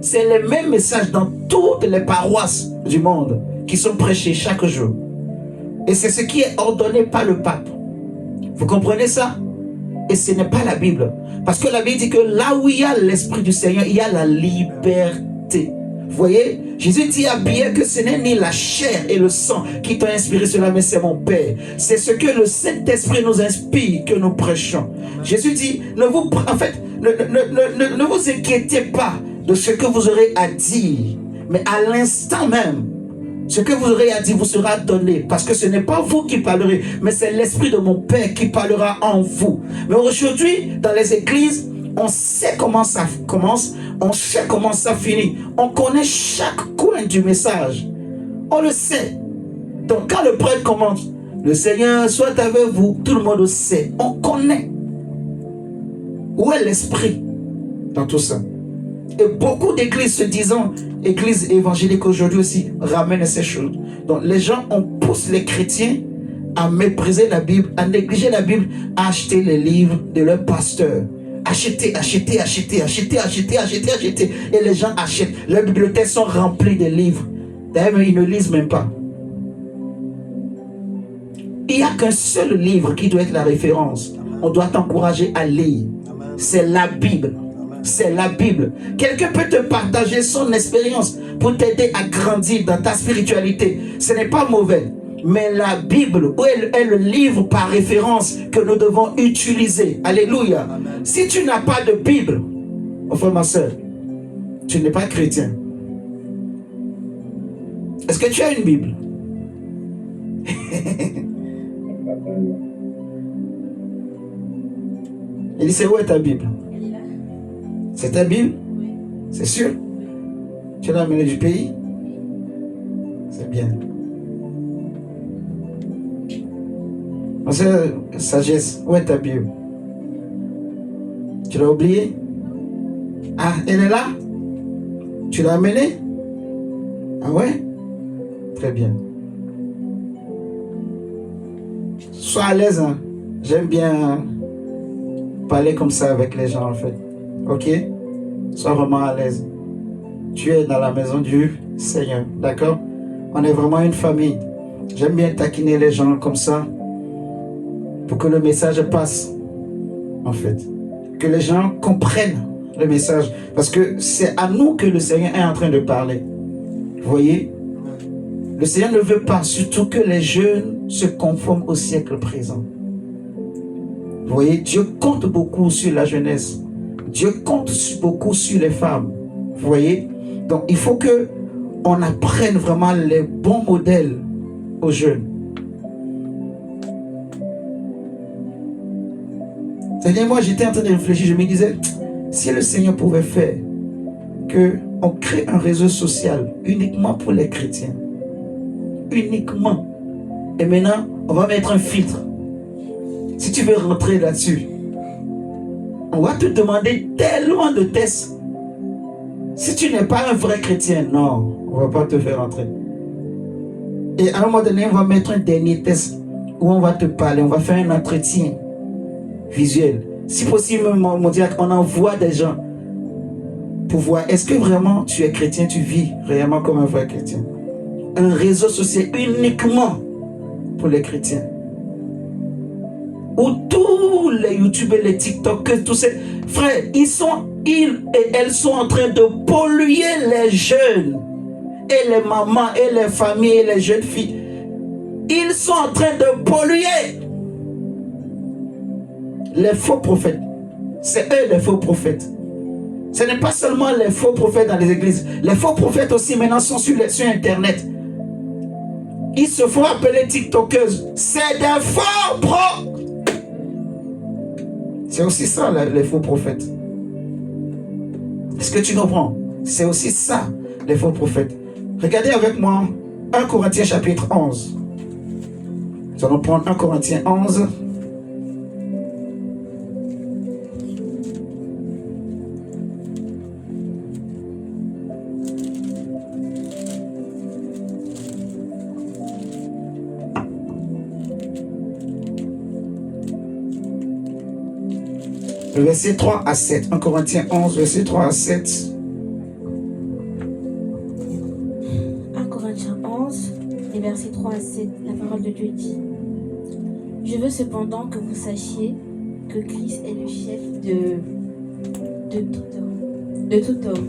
c'est les mêmes messages dans toutes les paroisses du monde qui sont prêchés chaque jour. Et c'est ce qui est ordonné par le pape. Vous comprenez ça? Et ce n'est pas la Bible. Parce que la Bible dit que là où il y a l'Esprit du Seigneur, il y a la liberté. Vous voyez, Jésus dit à bien que ce n'est ni la chair et le sang qui t'ont inspiré cela, mais c'est mon Père. C'est ce que le Saint-Esprit nous inspire que nous prêchons. Jésus dit, ne vous inquiétez pas de ce que vous aurez à dire, mais à l'instant même, ce que vous aurez à dire vous sera donné, parce que ce n'est pas vous qui parlerez, mais c'est l'Esprit de mon Père qui parlera en vous. Mais aujourd'hui, dans les églises, on sait comment ça commence, on sait comment ça finit. On connaît chaque coin du message. On le sait. Donc quand le prêtre commence, le Seigneur soit avec vous, tout le monde le sait. On connaît. Où est l'esprit dans tout ça? Et beaucoup d'églises se disant, églises évangéliques aujourd'hui aussi, ramènent ces choses. Donc les gens, on pousse les chrétiens à mépriser la Bible, à négliger la Bible, à acheter les livres de leur pasteur. Acheter. Et les gens achètent. Leurs bibliothèques sont remplies de livres. D'ailleurs, ils ne lisent même pas. Il n'y a qu'un seul livre qui doit être la référence. On doit t'encourager à lire. C'est la Bible. C'est la Bible. Quelqu'un peut te partager son expérience pour t'aider à grandir dans ta spiritualité. Ce n'est pas mauvais. Mais la Bible est le livre par référence que nous devons utiliser. Alléluia. Amen. Si tu n'as pas de Bible, mon frère, ma soeur, tu n'es pas chrétien. Est-ce que tu as une Bible? Il dit, c'est où est ta Bible? C'est ta Bible? Oui. C'est sûr? Tu l'as amenée du pays? C'est bien. Sagesse, où est ta Bible? Tu l'as oublié? Ah, elle est là? Tu l'as amenée? Ah ouais? Très bien. Sois à l'aise, hein? J'aime bien parler comme ça avec les gens en fait. Ok? Sois vraiment à l'aise. Tu es dans la maison du Seigneur, d'accord? On est vraiment une famille. J'aime bien taquiner les gens comme ça pour que le message passe, en fait. Que les gens comprennent le message. Parce que c'est à nous que le Seigneur est en train de parler. Vous voyez? Le Seigneur ne veut pas, surtout que les jeunes se conforment au siècle présent. Vous voyez? Dieu compte beaucoup sur la jeunesse Dieu compte beaucoup sur les femmes. Vous voyez? Donc, il faut que on apprenne vraiment les bons modèles aux jeunes. C'est-à-dire, moi, j'étais en train de réfléchir. Je me disais, si le Seigneur pouvait faire qu'on crée un réseau social uniquement pour les chrétiens. Uniquement. Et maintenant, on va mettre un filtre. Si tu veux rentrer là-dessus, on va te demander tellement de tests. Si tu n'es pas un vrai chrétien, non, on ne va pas te faire rentrer. Et à un moment donné, on va mettre un dernier test où on va te parler, on va faire un entretien visuel. Si possible, mon diacre, on envoie des gens pour voir est-ce que vraiment tu es chrétien, tu vis réellement comme un vrai chrétien. Un réseau social uniquement pour les chrétiens. Où tous les youtubeurs, les tiktokers, tous ces frères, ils et elles sont en train de polluer les jeunes et les mamans et les familles et les jeunes filles. Ils sont en train de polluer les faux prophètes. C'est eux les faux prophètes. Ce n'est pas seulement les faux prophètes dans les églises. Les faux prophètes aussi maintenant sont sur Internet. Ils se font appeler tiktokeuses. C'est des faux prophètes. C'est aussi ça les faux prophètes. Est-ce que tu comprends? C'est aussi ça les faux prophètes. Regardez avec moi 1 Corinthiens chapitre 11. Nous allons prendre 1 Corinthiens 11. Le verset 3 à 7. 1 Corinthiens 11, verset 3 à 7. 1 Corinthiens 11, et verset 3 à 7, la parole de Dieu dit: Je veux cependant que vous sachiez que Christ est le chef de tout homme,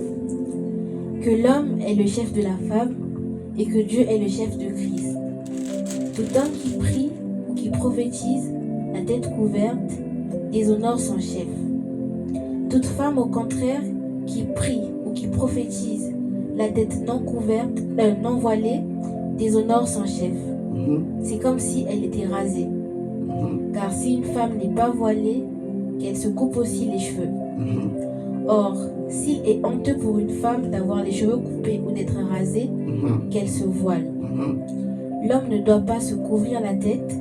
que l'homme est le chef de la femme et que Dieu est le chef de Christ. Tout homme qui prie ou qui prophétise, la tête couverte, déshonore son chef. Toute femme, au contraire, qui prie ou qui prophétise, la tête non couverte, non voilée, déshonore son chef. C'est comme si elle était rasée. Car si une femme n'est pas voilée, qu'elle se coupe aussi les cheveux. Or, s'il est honteux pour une femme d'avoir les cheveux coupés ou d'être rasée, qu'elle se voile. L'homme ne doit pas se couvrir la tête,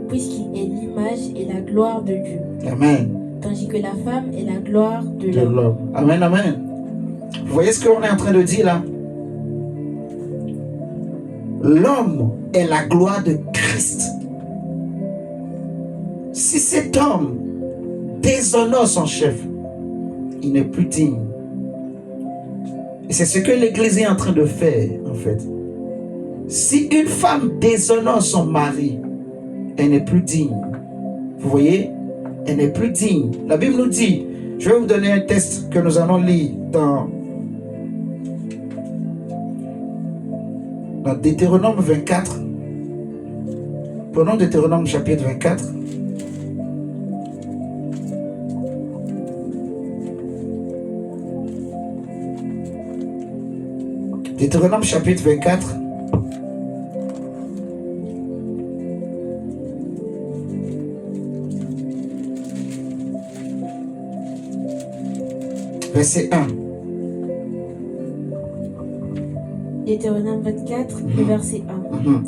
puisqu'il est l'image et la gloire de Dieu. Amen. Tandis que la femme est la gloire de l'homme. Amen, amen. Vous voyez ce qu'on est en train de dire là? L'homme est la gloire de Christ. Si cet homme déshonore son chef, il n'est plus digne. Et c'est ce que l'Église est en train de faire, en fait. Si une femme déshonore son mari, elle n'est plus digne. Vous voyez? Elle n'est plus digne. La Bible nous dit, je vais vous donner un texte que nous allons lire dans Deutéronome 24. Prenons Deutéronome chapitre 24. Deutéronome chapitre 24. Verset 1. Deutéronome 24, le verset 1.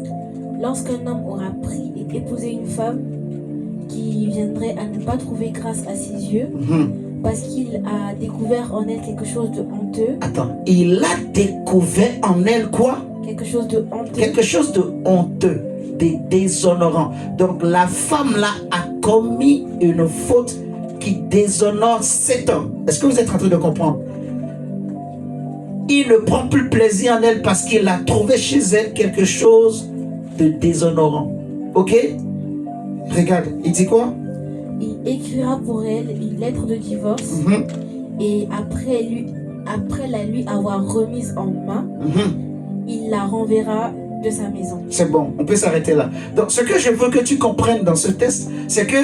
Lorsqu'un homme aura pris et épousé une femme qui viendrait à ne pas trouver grâce à ses yeux, parce qu'il a découvert en elle quelque chose de honteux. Attends, il a découvert en elle quoi? Quelque chose de honteux. Quelque chose de honteux, de déshonorant. Donc la femme là a commis une faute qui déshonore cet homme. Est-ce que vous êtes en train de comprendre? Il ne prend plus plaisir en elle parce qu'il a trouvé chez elle quelque chose de déshonorant. Ok? Regarde, il dit quoi? Il écrira pour elle une lettre de divorce et après la lui avoir remise en main, il la renverra de sa maison. C'est bon, on peut s'arrêter là. Donc ce que je veux que tu comprennes dans ce texte, c'est que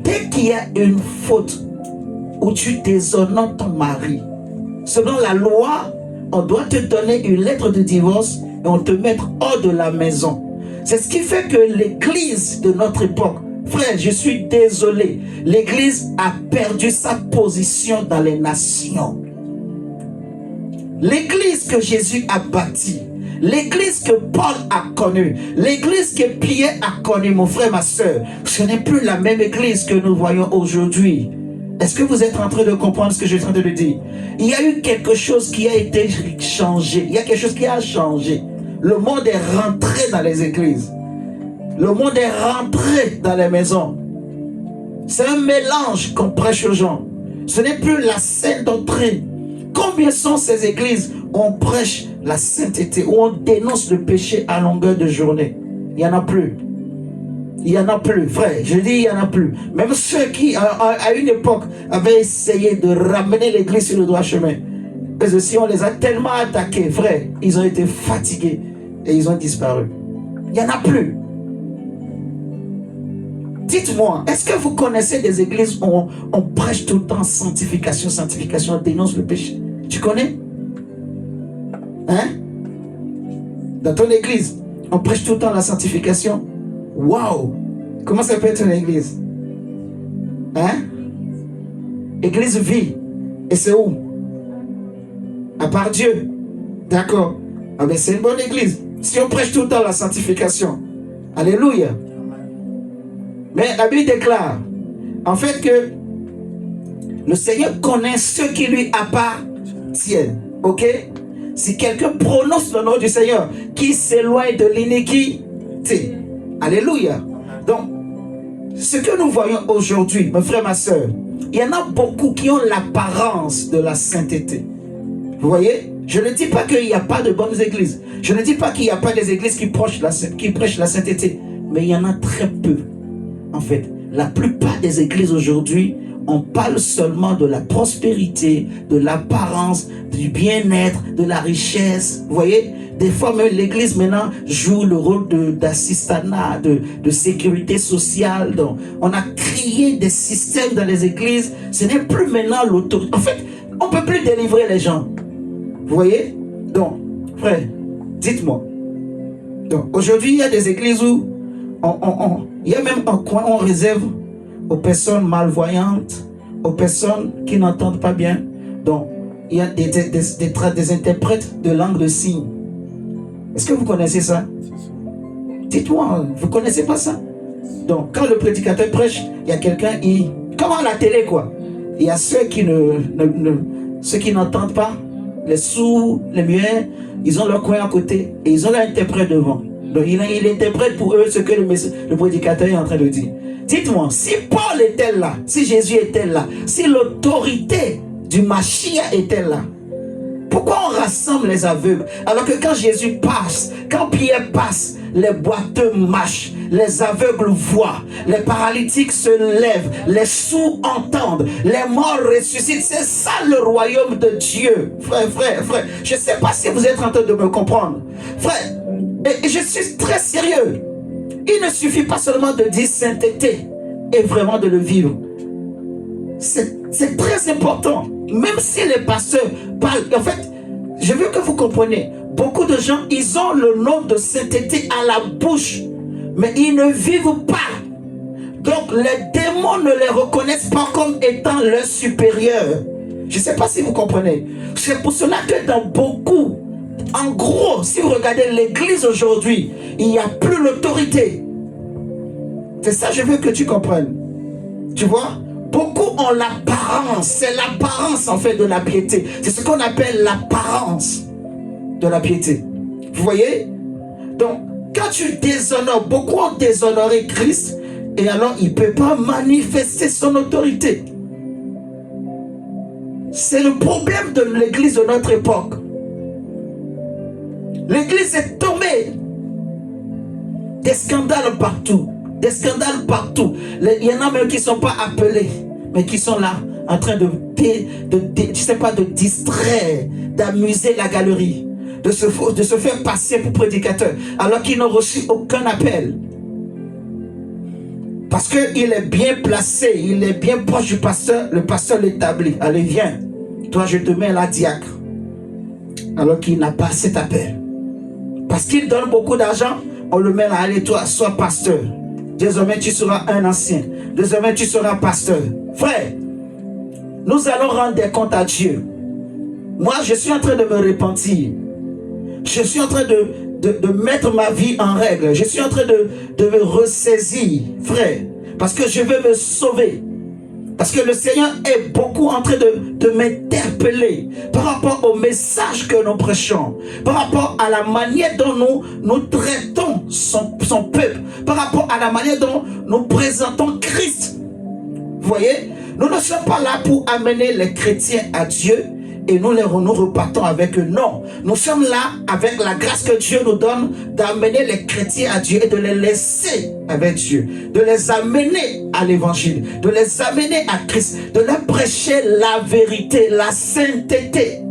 dès qu'il y a une faute où tu déshonores ton mari. Selon la loi, on doit te donner une lettre de divorce et on te met hors de la maison. C'est ce qui fait que l'église de notre époque, frère, je suis désolé, l'église a perdu sa position dans les nations. L'église que Jésus a bâtie, l'église que Paul a connue, l'église que Pierre a connue, mon frère, ma soeur, ce n'est plus la même église que nous voyons aujourd'hui. Est-ce que vous êtes en train de comprendre ce que je suis en train de dire? Il y a eu quelque chose qui a été changé. Il y a quelque chose qui a changé. Le monde est rentré dans les églises. Le monde est rentré dans les maisons. C'est un mélange qu'on prêche aux gens. Ce n'est plus la sainte doctrine. Combien sont ces églises où on prêche la sainteté, où on dénonce le péché à longueur de journée? Il n'y en a plus. Il n'y en a plus, frère. Je dis il n'y en a plus. Même ceux qui, à une époque, avaient essayé de ramener l'église sur le droit chemin. Parce que si on les a tellement attaqués, frère, ils ont été fatigués et ils ont disparu. Il n'y en a plus. Dites-moi, est-ce que vous connaissez des églises où on prêche tout le temps sanctification, sanctification, on dénonce le péché? Tu connais? Hein? Dans ton église, on prêche tout le temps la sanctification? Waouh! Comment ça peut être une église? Hein? Église vie. Et c'est où? À part Dieu. D'accord. Ah ben c'est une bonne église. Si on prêche tout le temps la sanctification. Alléluia. Mais la Bible déclare, en fait, que le Seigneur connaît ceux qui lui appartiennent. Ok? Si quelqu'un prononce le nom du Seigneur, qui s'éloigne de l'iniquité. Alléluia. Donc, ce que nous voyons aujourd'hui, mes frères, ma soeur, il y en a beaucoup qui ont l'apparence de la sainteté. Vous voyez? Je ne dis pas qu'il n'y a pas de bonnes églises. Je ne dis pas qu'il n'y a pas des églises qui prêchent la sainteté. Mais il y en a très peu. En fait, la plupart des églises aujourd'hui, on parle seulement de la prospérité, de l'apparence, du bien-être, de la richesse. Vous voyez? Des fois, même l'église maintenant joue le rôle d'assistanat, de sécurité sociale. Donc, on a créé des systèmes dans les églises. Ce n'est plus maintenant l'autorité. En fait, on ne peut plus délivrer les gens. Vous voyez? Donc, frère, dites-moi. Donc, aujourd'hui, il y a des églises où il y a même un coin où on réserve aux personnes malvoyantes, aux personnes qui n'entendent pas bien. Donc, il y a des interprètes de langue de signes. Est-ce que vous connaissez ça? Dites-moi, vous ne connaissez pas ça? Donc, quand le prédicateur prêche, il y a quelqu'un, comme à la télé, quoi. Il y a ceux qui ceux qui n'entendent pas, les sourds, les muets, ils ont leur coin à côté et ils ont leur interprète devant. Donc, il interprète pour eux ce que le prédicateur est en train de dire. Dites-moi, si Paul était là, si Jésus était là, si l'autorité du Mashiach était là, pourquoi on rassemble les aveugles? Alors que quand Jésus passe, quand Pierre passe, les boiteux marchent, les aveugles voient, les paralytiques se lèvent, les sourds entendent, les morts ressuscitent. C'est ça le royaume de Dieu. Frère, je ne sais pas si vous êtes en train de me comprendre. Frère, et je suis très sérieux. Il ne suffit pas seulement de dire sainteté et vraiment de le vivre. C'est très important. Même si les pasteurs parlent, en fait, je veux que vous compreniez, beaucoup de gens, ils ont le nom de sainteté à la bouche, mais ils ne vivent pas. Donc les démons ne les reconnaissent pas comme étant leurs supérieurs. Je ne sais pas si vous comprenez. C'est pour cela que dans beaucoup, en gros, si vous regardez l'église aujourd'hui, il n'y a plus l'autorité. C'est ça que je veux que tu comprennes. Tu vois? Beaucoup ont l'apparence. C'est l'apparence en fait de la piété. C'est ce qu'on appelle l'apparence de la piété. Vous voyez? Donc, quand tu déshonores, beaucoup ont déshonoré Christ et alors il ne peut pas manifester son autorité. C'est le problème de l'église de notre époque. L'église est tombée. Des scandales partout. Des scandales partout. Il y en a même qui ne sont pas appelés, mais qui sont là, en train de distraire, d'amuser la galerie, de se faire passer pour prédicateur, alors qu'ils n'ont reçu aucun appel. Parce qu'il est bien placé, il est bien proche du pasteur, le pasteur l'établit. Allez, viens. Toi, je te mets là diacre. Alors qu'il n'a pas cet appel. Parce qu'il donne beaucoup d'argent, on le met là. Allez, toi, sois pasteur. Désormais, tu seras un ancien. Désormais, tu seras pasteur. Frère, nous allons rendre des comptes à Dieu. Moi, je suis en train de me repentir. Je suis en train de mettre ma vie en règle. Je suis en train de me ressaisir, frère. Parce que je veux me sauver. Parce que le Seigneur est beaucoup en train de m'interpeller par rapport au message que nous prêchons, par rapport à la manière dont nous traitons son peuple, par rapport à la manière dont nous présentons Christ. Vous voyez, nous ne sommes pas là pour amener les chrétiens à Dieu et nous repartons avec eux. Non, nous sommes là avec la grâce que Dieu nous donne d'amener les chrétiens à Dieu et de les laisser avec Dieu, de les amener à l'évangile, de les amener à Christ, de leur prêcher la vérité, la sainteté.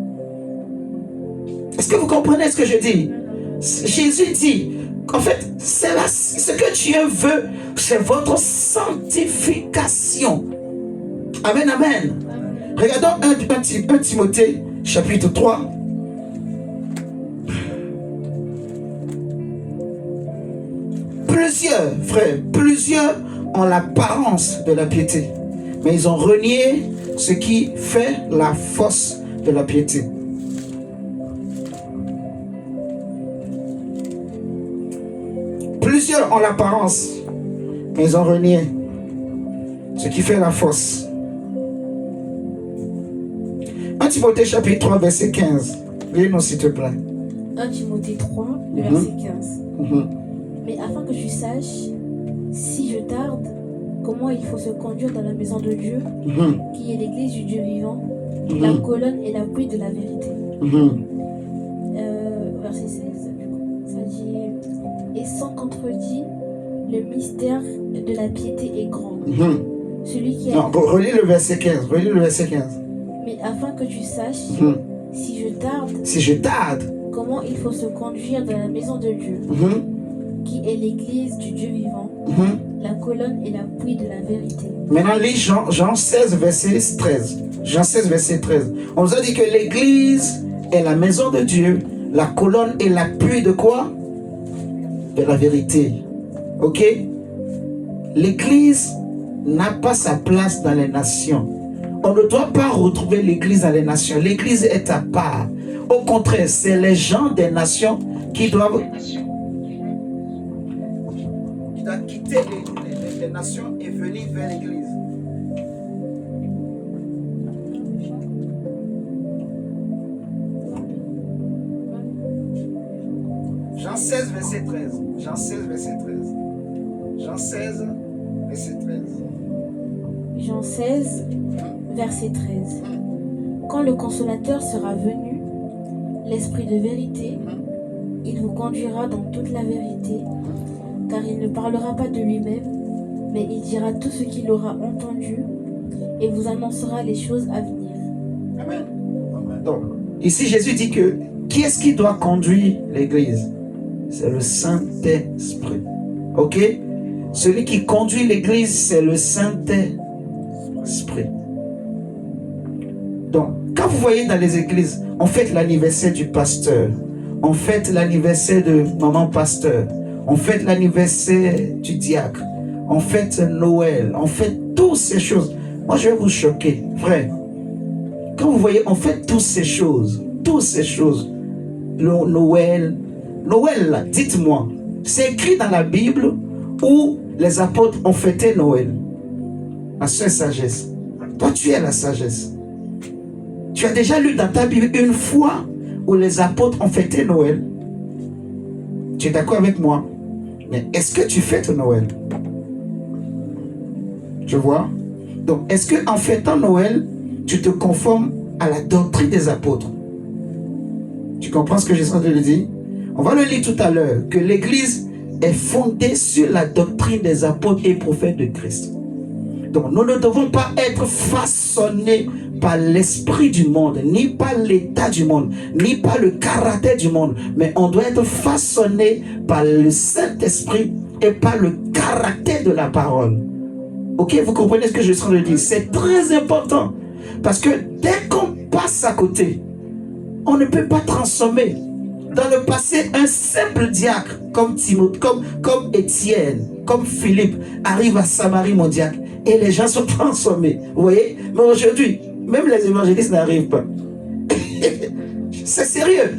Est-ce que vous comprenez ce que je dis? Jésus dit, en fait, c'est ce que Dieu veut, c'est votre sanctification. Amen, amen. Regardons 1 Timothée, chapitre 3. Plusieurs ont l'apparence de la piété, mais ils ont renié ce qui fait la force de la piété. Plusieurs ont l'apparence, mais ils ont renié ce qui fait la force. 1 Timothée chapitre 3, verset 15. Lis-nous s'il te plaît. 1 Timothée 3, verset 15. Mais afin que tu saches, si je tarde, comment il faut se conduire dans la maison de Dieu, qui est l'église du Dieu vivant, la colonne et l'appui de la vérité. Verset 16, ça dit, et sans contredit, le mystère de la piété est grand. Celui qui a... Non, relis le verset 15. Relis le verset 15. Mais afin que tu saches, si je tarde, comment il faut se conduire dans la maison de Dieu, qui est l'église du Dieu vivant, la colonne et l'appui de la vérité. Maintenant, lis Jean 16, verset 13. Jean 16, verset 13. On nous a dit que l'église est la maison de Dieu, la colonne et l'appui de quoi? De la vérité. Ok? L'église n'a pas sa place dans les nations. On ne doit pas retrouver l'église dans les nations. L'église est à part. Au contraire, c'est les gens des nations qui doivent quitter les nations et venir vers l'église. Jean 16, verset 13. Jean 16, verset 13. Jean 16, verset 13. Jean 16, verset 13. Quand le consolateur sera venu, l'esprit de vérité, il vous conduira dans toute la vérité, car il ne parlera pas de lui-même, mais il dira tout ce qu'il aura entendu et vous annoncera les choses à venir. Amen. Donc, ici Jésus dit que qui est-ce qui doit conduire l'église? C'est le Saint-Esprit. Ok? Celui qui conduit l'église, c'est le Saint-Esprit. Donc, quand vous voyez dans les églises, on fête l'anniversaire du pasteur, on fête l'anniversaire de maman pasteur, on fête l'anniversaire du diacre, on fête Noël, on fête toutes ces choses. Moi, je vais vous choquer, frère. Quand vous voyez, on fait toutes ces choses. Noël, là, dites-moi, c'est écrit dans la Bible où les apôtres ont fêté Noël. Ma soeur sagesse, toi tu es la sagesse. Tu as déjà lu dans ta Bible une fois où les apôtres ont fêté Noël? Tu es d'accord avec moi? Mais est-ce que tu fêtes Noël? Tu vois? Donc, est-ce qu'en fêtant Noël, tu te conformes à la doctrine des apôtres? Tu comprends ce que je suis en train de dire? On va le lire tout à l'heure, que l'Église est fondée sur la doctrine des apôtres et prophètes de Christ. Donc, nous ne devons pas être façonnés par l'esprit du monde, ni par l'état du monde, ni par le caractère du monde, mais on doit être façonné par le Saint-Esprit et par le caractère caractère de la parole. Ok, vous comprenez ce que je suis en train de dire? C'est très important. Parce que dès qu'on passe à côté, on ne peut pas transformer. Dans le passé, un simple diacre comme Timothée, comme Étienne, comme Philippe, arrive à Samarie, mon diacre, et les gens sont transformés. Vous voyez? Mais aujourd'hui, même les évangélistes n'arrivent pas. C'est sérieux.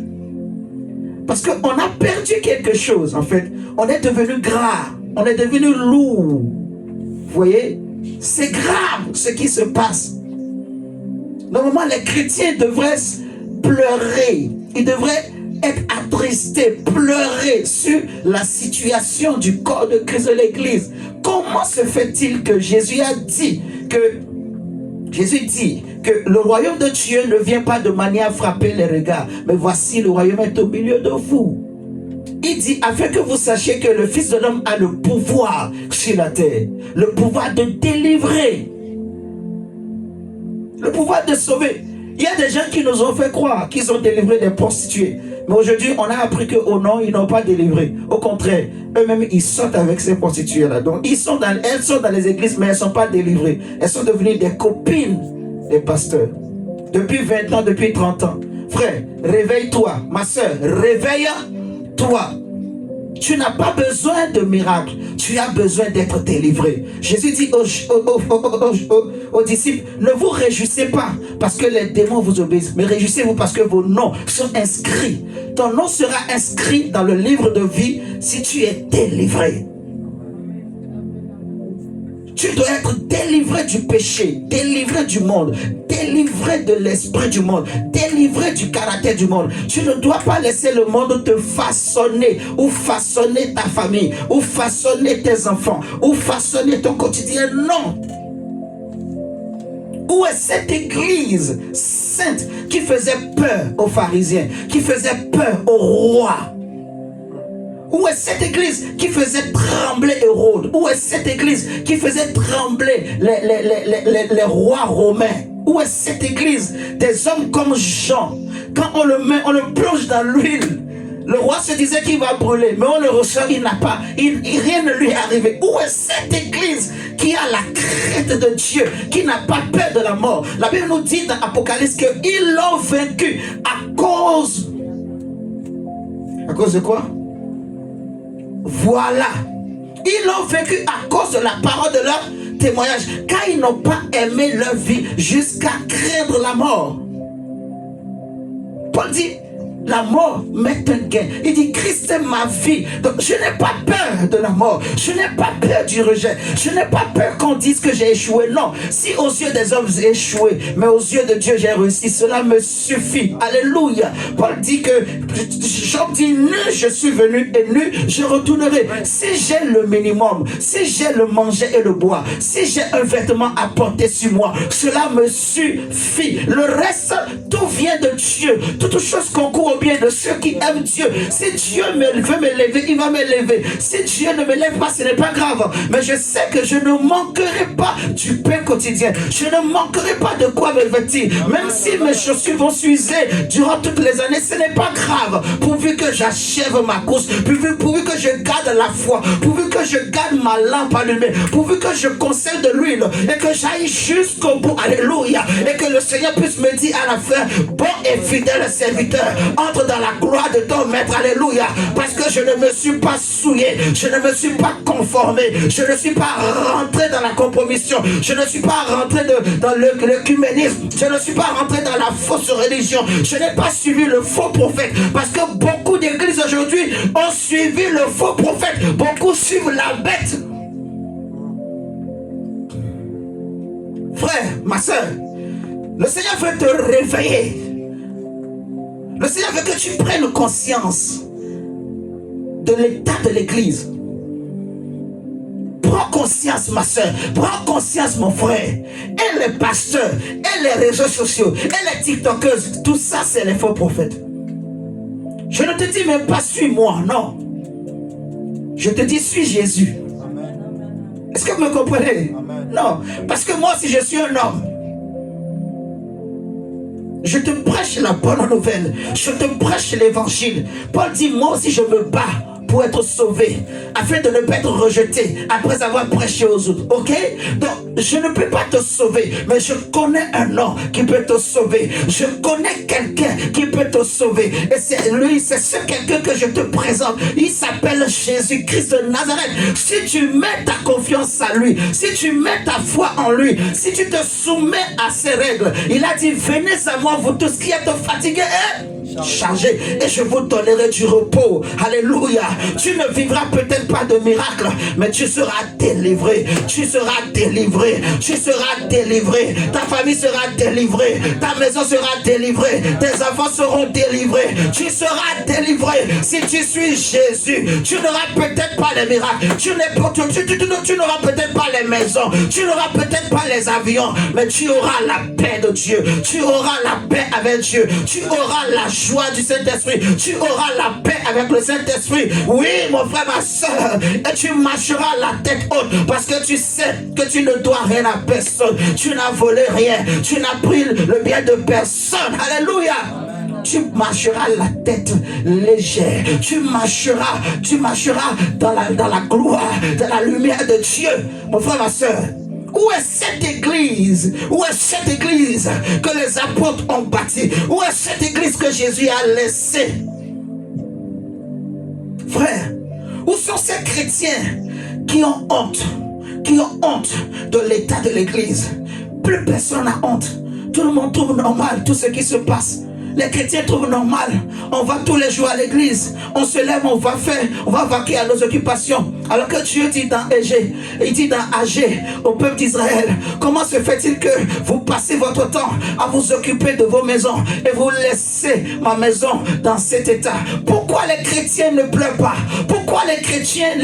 Parce qu'on a perdu quelque chose, en fait. On est devenu gras. On est devenu lourd. Vous voyez? C'est grave ce qui se passe. Normalement, les chrétiens devraient pleurer. Ils devraient être attristés, pleurer sur la situation du corps de Christ de l'Église. Comment se fait-il que Jésus dit que le royaume de Dieu ne vient pas de manière à frapper les regards, mais voici le royaume est au milieu de vous. Il dit, afin que vous sachiez que le Fils de l'homme a le pouvoir sur la terre, le pouvoir de délivrer, le pouvoir de sauver. Il y a des gens qui nous ont fait croire qu'ils ont délivré des prostituées. Mais aujourd'hui, on a appris qu'au non, ils n'ont pas délivré. Au contraire, eux-mêmes, ils sortent avec ces prostituées-là. Donc, elles sont dans les églises, mais elles ne sont pas délivrées. Elles sont devenues des copines des pasteurs. Depuis 20 ans, depuis 30 ans. Frère, réveille-toi. Ma soeur, réveille-toi. Tu n'as pas besoin de miracle. Tu as besoin d'être délivré. Jésus dit aux disciples, ne vous réjouissez pas parce que les démons vous obéissent, mais réjouissez-vous parce que vos noms sont inscrits. Ton nom sera inscrit dans le livre de vie si tu es délivré. Tu dois être délivré du péché, délivré du monde, délivré de l'esprit du monde, délivré du caractère du monde. Tu ne dois pas laisser le monde te façonner ou façonner ta famille ou façonner tes enfants ou façonner ton quotidien. Non. Où est cette église sainte qui faisait peur aux pharisiens, qui faisait peur aux rois? Où est cette église qui faisait trembler Hérode? Où est cette église qui faisait trembler les rois romains? Où est cette église des hommes comme Jean? Quand on le plonge dans l'huile, le roi se disait qu'il va brûler, mais on le ressort, rien ne lui est arrivé. Où est cette église qui a la crainte de Dieu, qui n'a pas peur de la mort? La Bible nous dit dans Apocalypse qu'ils l'ont vaincu à cause de quoi? Voilà, ils l'ont vécu à cause de la parole de leur témoignage, car ils n'ont pas aimé leur vie jusqu'à craindre la mort. Paul dit, la mort m'est un gain. Il dit, Christ est ma vie. Donc je n'ai pas peur de la mort. Je n'ai pas peur du rejet. Je n'ai pas peur qu'on dise que j'ai échoué. Non, si aux yeux des hommes j'ai échoué, mais aux yeux de Dieu j'ai réussi, cela me suffit. Alléluia. Paul dit que, Job dit, nu je suis venu et nu je retournerai. Si j'ai le minimum, si j'ai le manger et le boire, si j'ai un vêtement à porter sur moi, cela me suffit. Le reste, tout vient de Dieu. Toutes choses concourent au bien de ceux qui aiment Dieu. Si Dieu veut me lever, il va me lever. Si Dieu ne me lève pas, ce n'est pas grave. Mais je sais que je ne manquerai pas du pain quotidien. Je ne manquerai pas de quoi me vêtir. Même si mes chaussures vont s'user durant toutes les années, ce n'est pas grave. Pourvu que j'achève ma course, pourvu que je garde la foi, pourvu que je garde ma lampe allumée, pourvu que je conserve de l'huile et que j'aille jusqu'au bout. Alléluia. Et que le Seigneur puisse me dire à la fin, bon et fidèle serviteur, entre dans la gloire de ton maître. Alléluia. Parce que je ne me suis pas souillé, je ne me suis pas conformé, je ne suis pas rentré dans la compromission, je ne suis pas rentré dans l'œcuménisme, je ne suis pas rentré dans la fausse religion, je n'ai pas suivi le faux prophète. Parce que beaucoup d'églises aujourd'hui ont suivi le faux prophète, beaucoup suivent la bête. Frère, ma soeur, le Seigneur veut te réveiller. Le Seigneur veut que tu prennes conscience de l'état de l'église. Prends conscience, ma soeur. Prends conscience, mon frère. Et les pasteurs, et les réseaux sociaux, et les tiktokeuses, tout ça, c'est les faux prophètes. Je ne te dis même pas, suis-moi, non. Je te dis, suis Jésus. Est-ce que vous me comprenez? Non. Parce que moi, si je suis un homme, je te prêche la bonne nouvelle. Je te prêche l'évangile. Paul dit, moi aussi je me bats pour être sauvé, afin de ne pas être rejeté après avoir prêché aux autres. Ok? Donc, je ne peux pas te sauver, mais je connais un nom qui peut te sauver. Je connais quelqu'un qui peut te sauver. Et c'est lui, c'est ce quelqu'un que je te présente. Il s'appelle Jésus-Christ de Nazareth. Si tu mets ta confiance à lui, si tu mets ta foi en lui, si tu te soumets à ses règles, il a dit, venez à moi, vous tous qui êtes fatigués et chargés, et je vous donnerai du repos. Alléluia. Tu ne vivras peut-être pas de miracle, mais tu seras délivré. Tu seras délivré. Tu seras délivré. Ta famille sera délivrée. Ta maison sera délivrée. Tes enfants seront délivrés. Tu seras délivré. Si tu suis Jésus, tu n'auras peut-être pas les miracles. Tu n'auras peut-être pas les maisons. Tu n'auras peut-être pas les avions, mais tu auras la paix de Dieu. Tu auras la paix avec Dieu. Tu auras la joie du Saint-Esprit. Tu auras la paix avec le Saint-Esprit. Oui, mon frère, ma soeur. Et tu marcheras la tête haute parce que tu sais que tu ne dois rien à personne. Tu n'as volé rien. Tu n'as pris le bien de personne. Alléluia. Tu marcheras la tête légère. Tu marcheras dans la gloire, dans la lumière de Dieu. Mon frère, ma soeur. Où est cette église? Où est cette église que les apôtres ont bâtie? Où est cette église que Jésus a laissée? Frère, où sont ces chrétiens qui ont honte de l'état de l'église? Plus personne n'a honte. Tout le monde trouve normal tout ce qui se passe. Les chrétiens trouvent normal. On va tous les jours à l'église. On se lève, on va vaquer à nos occupations. Alors que Dieu dit dans Agé, il dit dans Agé au peuple d'Israël, comment se fait-il que vous passez votre temps à vous occuper de vos maisons et vous laissez ma maison dans cet état? Pourquoi les chrétiens ne pleurent pas? Pourquoi les chrétiens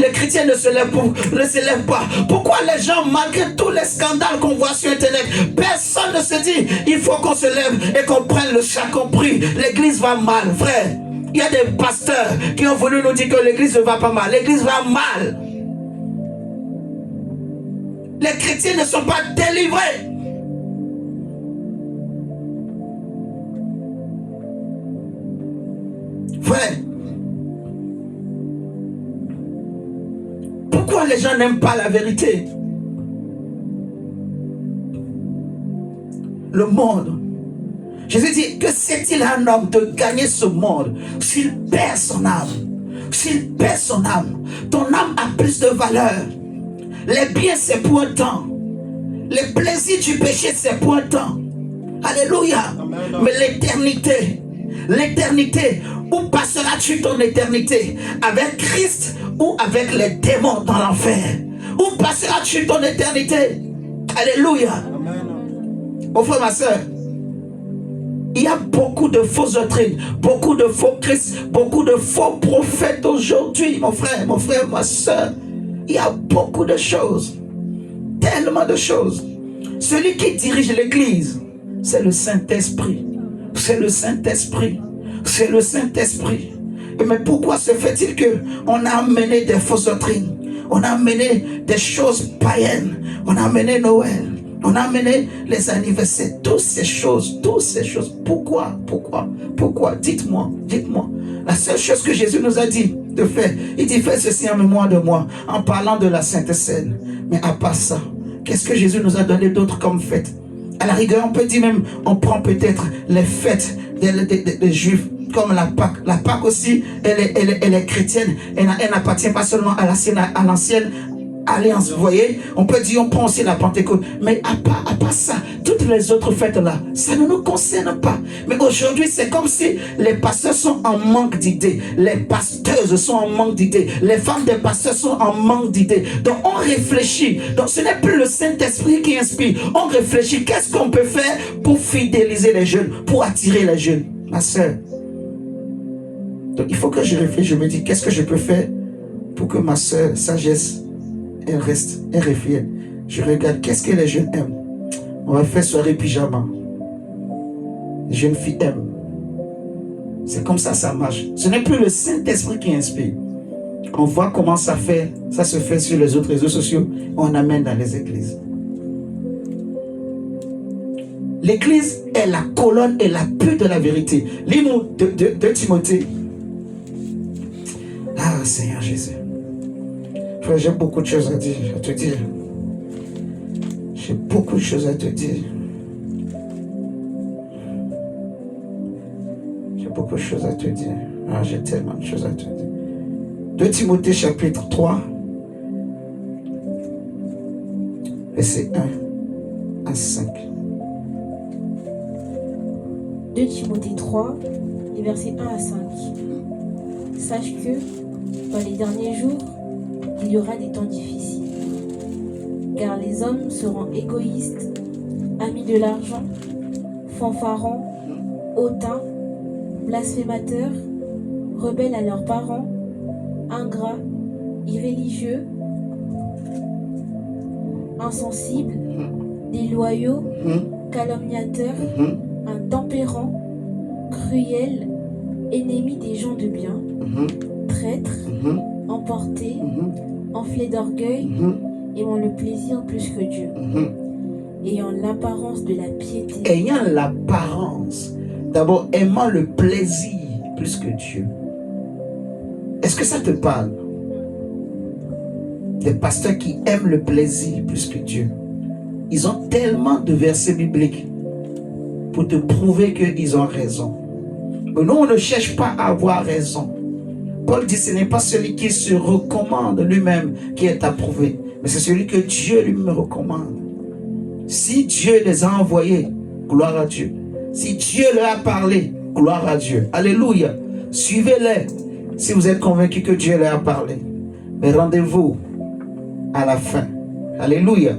ne se lèvent pas? Pourquoi les gens, malgré tous les scandales qu'on voit sur Internet, personne ne se dit, il faut qu'on se lève et qu'on prenne le chacun. L'église va mal, frère. Il y a des pasteurs qui ont voulu nous dire que l'église ne va pas mal. L'église va mal. Les chrétiens ne sont pas délivrés. Frère, pourquoi les gens n'aiment pas la vérité? Le monde. Jésus dit, que c'est-il un homme de gagner ce monde s'il perd son âme? S'il perd son âme, ton âme a plus de valeur. Les biens, c'est pour un temps. Les plaisirs du péché, c'est pour un temps. Alléluia. Amen. Mais l'éternité, où passeras-tu ton éternité? Avec Christ ou avec les démons dans l'enfer? Où passeras-tu ton éternité? Alléluia. Amen. Mon frère, ma soeur, il y a beaucoup de fausses doctrines, beaucoup de faux Christ, beaucoup de faux prophètes aujourd'hui, mon frère, ma soeur. Il y a beaucoup de choses, tellement de choses. Celui qui dirige l'église, c'est le Saint-Esprit. C'est le Saint-Esprit. C'est le Saint-Esprit. Mais pourquoi se fait-il qu'on a amené des fausses doctrines? On a amené des choses païennes. On a amené Noël. On a amené les anniversaires, toutes ces choses. Pourquoi? Dites-moi. La seule chose que Jésus nous a dit de faire, il dit, faites ceci en mémoire de moi, en parlant de la Sainte Seine. Mais à part ça, qu'est-ce que Jésus nous a donné d'autre comme fête? À la rigueur, on peut dire même, on prend peut-être les fêtes des Juifs, comme la Pâque. La Pâque aussi, elle est chrétienne. Elle n'appartient pas seulement à l'ancienne alliance, vous voyez. On peut dire, on prend aussi la Pentecôte. Mais à part ça, toutes les autres fêtes-là, ça ne nous concerne pas. Mais aujourd'hui, c'est comme si les pasteurs sont en manque d'idées. Les pasteuses sont en manque d'idées. Les femmes des pasteurs sont en manque d'idées. Donc, on réfléchit. Donc, ce n'est plus le Saint-Esprit qui inspire. On réfléchit. Qu'est-ce qu'on peut faire pour fidéliser les jeunes, pour attirer les jeunes? Ma soeur. Donc, il faut que je réfléchisse. Je me dis, qu'est-ce que je peux faire pour que ma soeur, sagesse, elle reste, elle réfléchit. Je regarde, qu'est-ce que les jeunes aiment? On va faire soirée pyjama. Les jeunes filles aiment. C'est comme ça, ça marche. Ce n'est plus le Saint-Esprit qui inspire. On voit comment ça se fait sur les autres réseaux sociaux. On amène dans les églises. L'église est la colonne et l'appui de la vérité. Lis-nous de Timothée. Seigneur Jésus. Frère, j'ai beaucoup de choses à te dire. J'ai beaucoup de choses à te dire. J'ai beaucoup de choses à te dire. Ah, j'ai tellement de choses à te dire. 2 Timothée chapitre 3, verset 1 à 5. 2 Timothée 3, les versets 1 à 5. Sache que dans les derniers jours, il y aura des temps difficiles. Car les hommes seront égoïstes, amis de l'argent, fanfarons, hautains, blasphémateurs, rebelles à leurs parents, ingrats, irréligieux, insensibles, déloyaux, calomniateurs, intempérants, cruels, ennemis des gens de bien, traîtres, emportés, enflés d'orgueil, aimant le plaisir plus que Dieu, ayant l'apparence de la piété. Ayant l'apparence, d'abord aimant le plaisir plus que Dieu. Est-ce que ça te parle? Des pasteurs qui aiment le plaisir plus que Dieu. Ils ont tellement de versets bibliques pour te prouver qu'ils ont raison. Mais nous, on ne cherche pas à avoir raison. Paul dit, ce n'est pas celui qui se recommande lui-même qui est approuvé, mais c'est celui que Dieu lui-même recommande. Si Dieu les a envoyés, gloire à Dieu. Si Dieu leur a parlé, gloire à Dieu. Alléluia. Suivez-les si vous êtes convaincus que Dieu leur a parlé. Mais rendez-vous à la fin. Alléluia.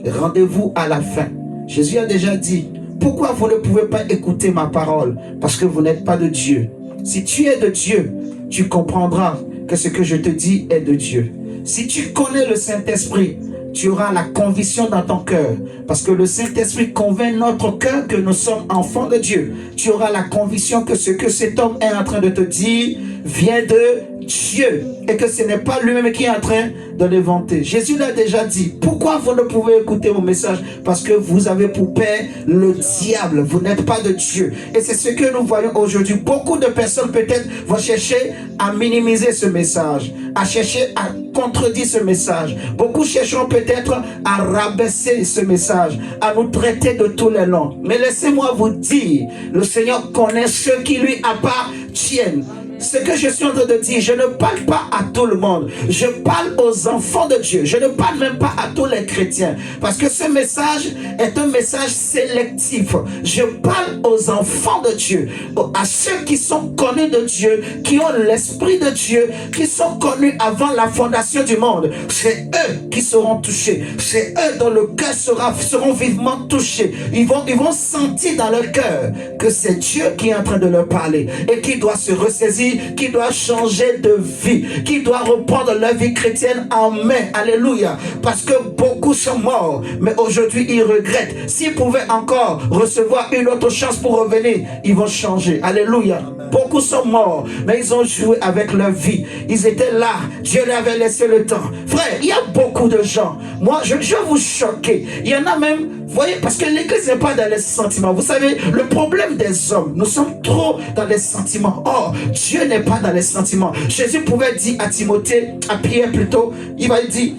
Rendez-vous à la fin. Jésus a déjà dit, pourquoi vous ne pouvez pas écouter ma parole? Parce que vous n'êtes pas de Dieu. Si tu es de Dieu, tu comprendras que ce que je te dis est de Dieu. Si tu connais le Saint-Esprit, tu auras la conviction dans ton cœur. Parce que le Saint-Esprit convainc notre cœur que nous sommes enfants de Dieu. Tu auras la conviction que ce que cet homme est en train de te dire vient de Dieu. Et que ce n'est pas lui-même qui est en train de l'inventer. Jésus l'a déjà dit. Pourquoi vous ne pouvez écouter mon message? Parce que vous avez pour père le diable. Vous n'êtes pas de Dieu. Et c'est ce que nous voyons aujourd'hui. Beaucoup de personnes peut-être vont chercher à minimiser ce message, à chercher à contredire ce message. Beaucoup chercheront peut-être à rabaisser ce message, à nous traiter de tous les noms. Mais laissez-moi vous dire, le Seigneur connaît ceux qui lui appartiennent. Ce que je suis en train de dire, je ne parle pas à tout le monde. Je parle aux enfants de Dieu. Je ne parle même pas à tous les chrétiens. Parce que ce message est un message sélectif. Je parle aux enfants de Dieu. À ceux qui sont connus de Dieu, qui ont l'esprit de Dieu, qui sont connus avant la fondation du monde. C'est eux qui seront touchés. C'est eux dont le cœur seront vivement touchés. Ils vont sentir dans leur cœur que c'est Dieu qui est en train de leur parler et qui doit se ressaisir, qui doit changer de vie, qui doit reprendre leur vie chrétienne en main. Alléluia. Parce que beaucoup sont morts, mais aujourd'hui ils regrettent. S'ils pouvaient encore recevoir une autre chance pour revenir, ils vont changer. Alléluia. Beaucoup sont morts, mais ils ont joué avec leur vie. Ils étaient là. Dieu leur avait laissé le temps. Frère, il y a beaucoup de gens. Moi, je vais vous choquer. Il y en a même, vous voyez, parce que l'église n'est pas dans les sentiments. Vous savez, le problème des hommes, nous sommes trop dans les sentiments. Or, Dieu n'est pas dans les sentiments. Jésus pouvait dire à Timothée, à Pierre plutôt, il va dire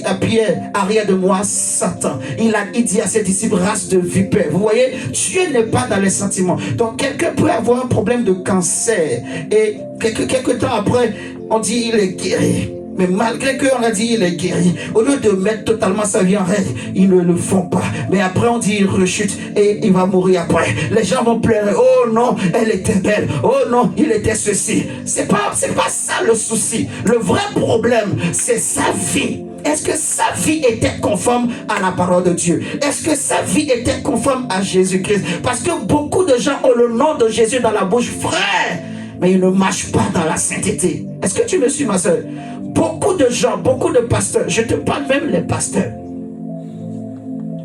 à Pierre, arrière de moi, Satan. Il dit à ses disciples, race de vipères. Vous voyez, Dieu n'est pas dans les sentiments. Donc, quelqu'un peut avoir un problème de cancer et quelques temps après, on dit il est guéri. Mais malgré qu'on a dit il est guéri, au lieu de mettre totalement sa vie en règle, ils ne le font pas. Mais après on dit il rechute et il va mourir après. Les gens vont pleurer. Oh non, elle était belle. Oh non, il était ceci. C'est pas ça le souci. Le vrai problème, c'est sa vie. Est-ce que sa vie était conforme à la parole de Dieu? Est-ce que sa vie était conforme à Jésus-Christ? Parce que beaucoup de gens ont le nom de Jésus dans la bouche, frère, mais ils ne marchent pas dans la sainteté. Est-ce que tu me suis, ma soeur? Beaucoup de gens, beaucoup de pasteurs, je te parle même les pasteurs.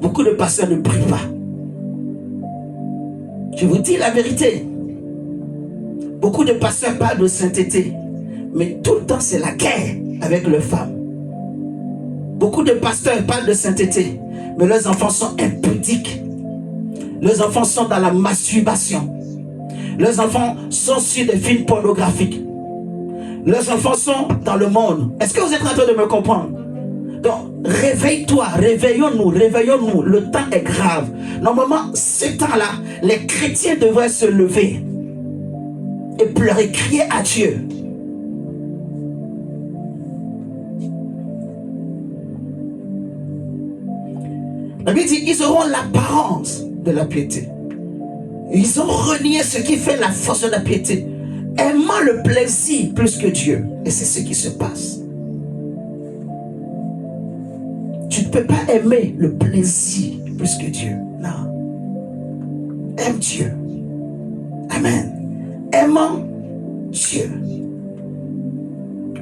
Beaucoup de pasteurs ne prient pas. Je vous dis la vérité. Beaucoup de pasteurs parlent de sainteté, mais tout le temps c'est la guerre avec leurs femmes. Beaucoup de pasteurs parlent de sainteté, mais leurs enfants sont impudiques. Leurs enfants sont dans la masturbation. Leurs enfants sont sur des films pornographiques. Leurs enfants sont dans le monde. Est-ce que vous êtes en train de me comprendre? Donc, réveille-toi, réveillons-nous, réveillons-nous. Le temps est grave. Normalement, ce temps-là, les chrétiens devraient se lever et pleurer, crier à Dieu. La Bible dit, ils auront l'apparence de la piété. Ils ont renié ce qui fait la force de la piété, aimant le plaisir plus que Dieu. Et c'est ce qui se passe. Tu ne peux pas aimer le plaisir plus que Dieu. Non. Aime Dieu. Amen. Aimant Dieu.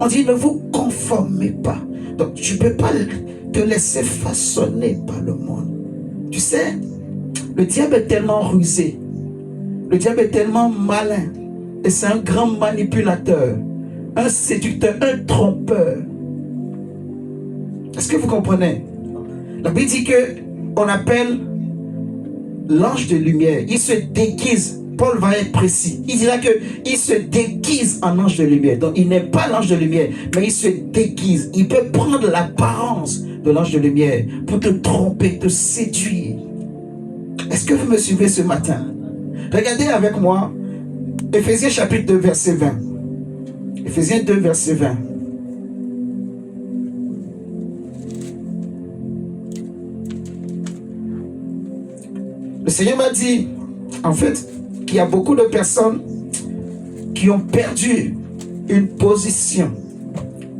On dit, ne vous conformez pas. Donc, tu ne peux pas te laisser façonner par le monde. Tu sais, le diable est tellement rusé. Le diable est tellement malin. Et c'est un grand manipulateur, un séducteur, un trompeur. Est-ce que vous comprenez? La Bible dit qu'on appelle l'ange de lumière. Il se déguise. Paul va être précis. Il dira qu'il se déguise en ange de lumière. Donc il n'est pas l'ange de lumière, mais il se déguise. Il peut prendre l'apparence de l'ange de lumière pour te tromper, te séduire. Est-ce que vous me suivez ce matin? Regardez avec moi Éphésiens chapitre 2 verset 20. Éphésiens 2 verset 20. Le Seigneur m'a dit, en fait, qu'il y a beaucoup de personnes qui ont perdu une position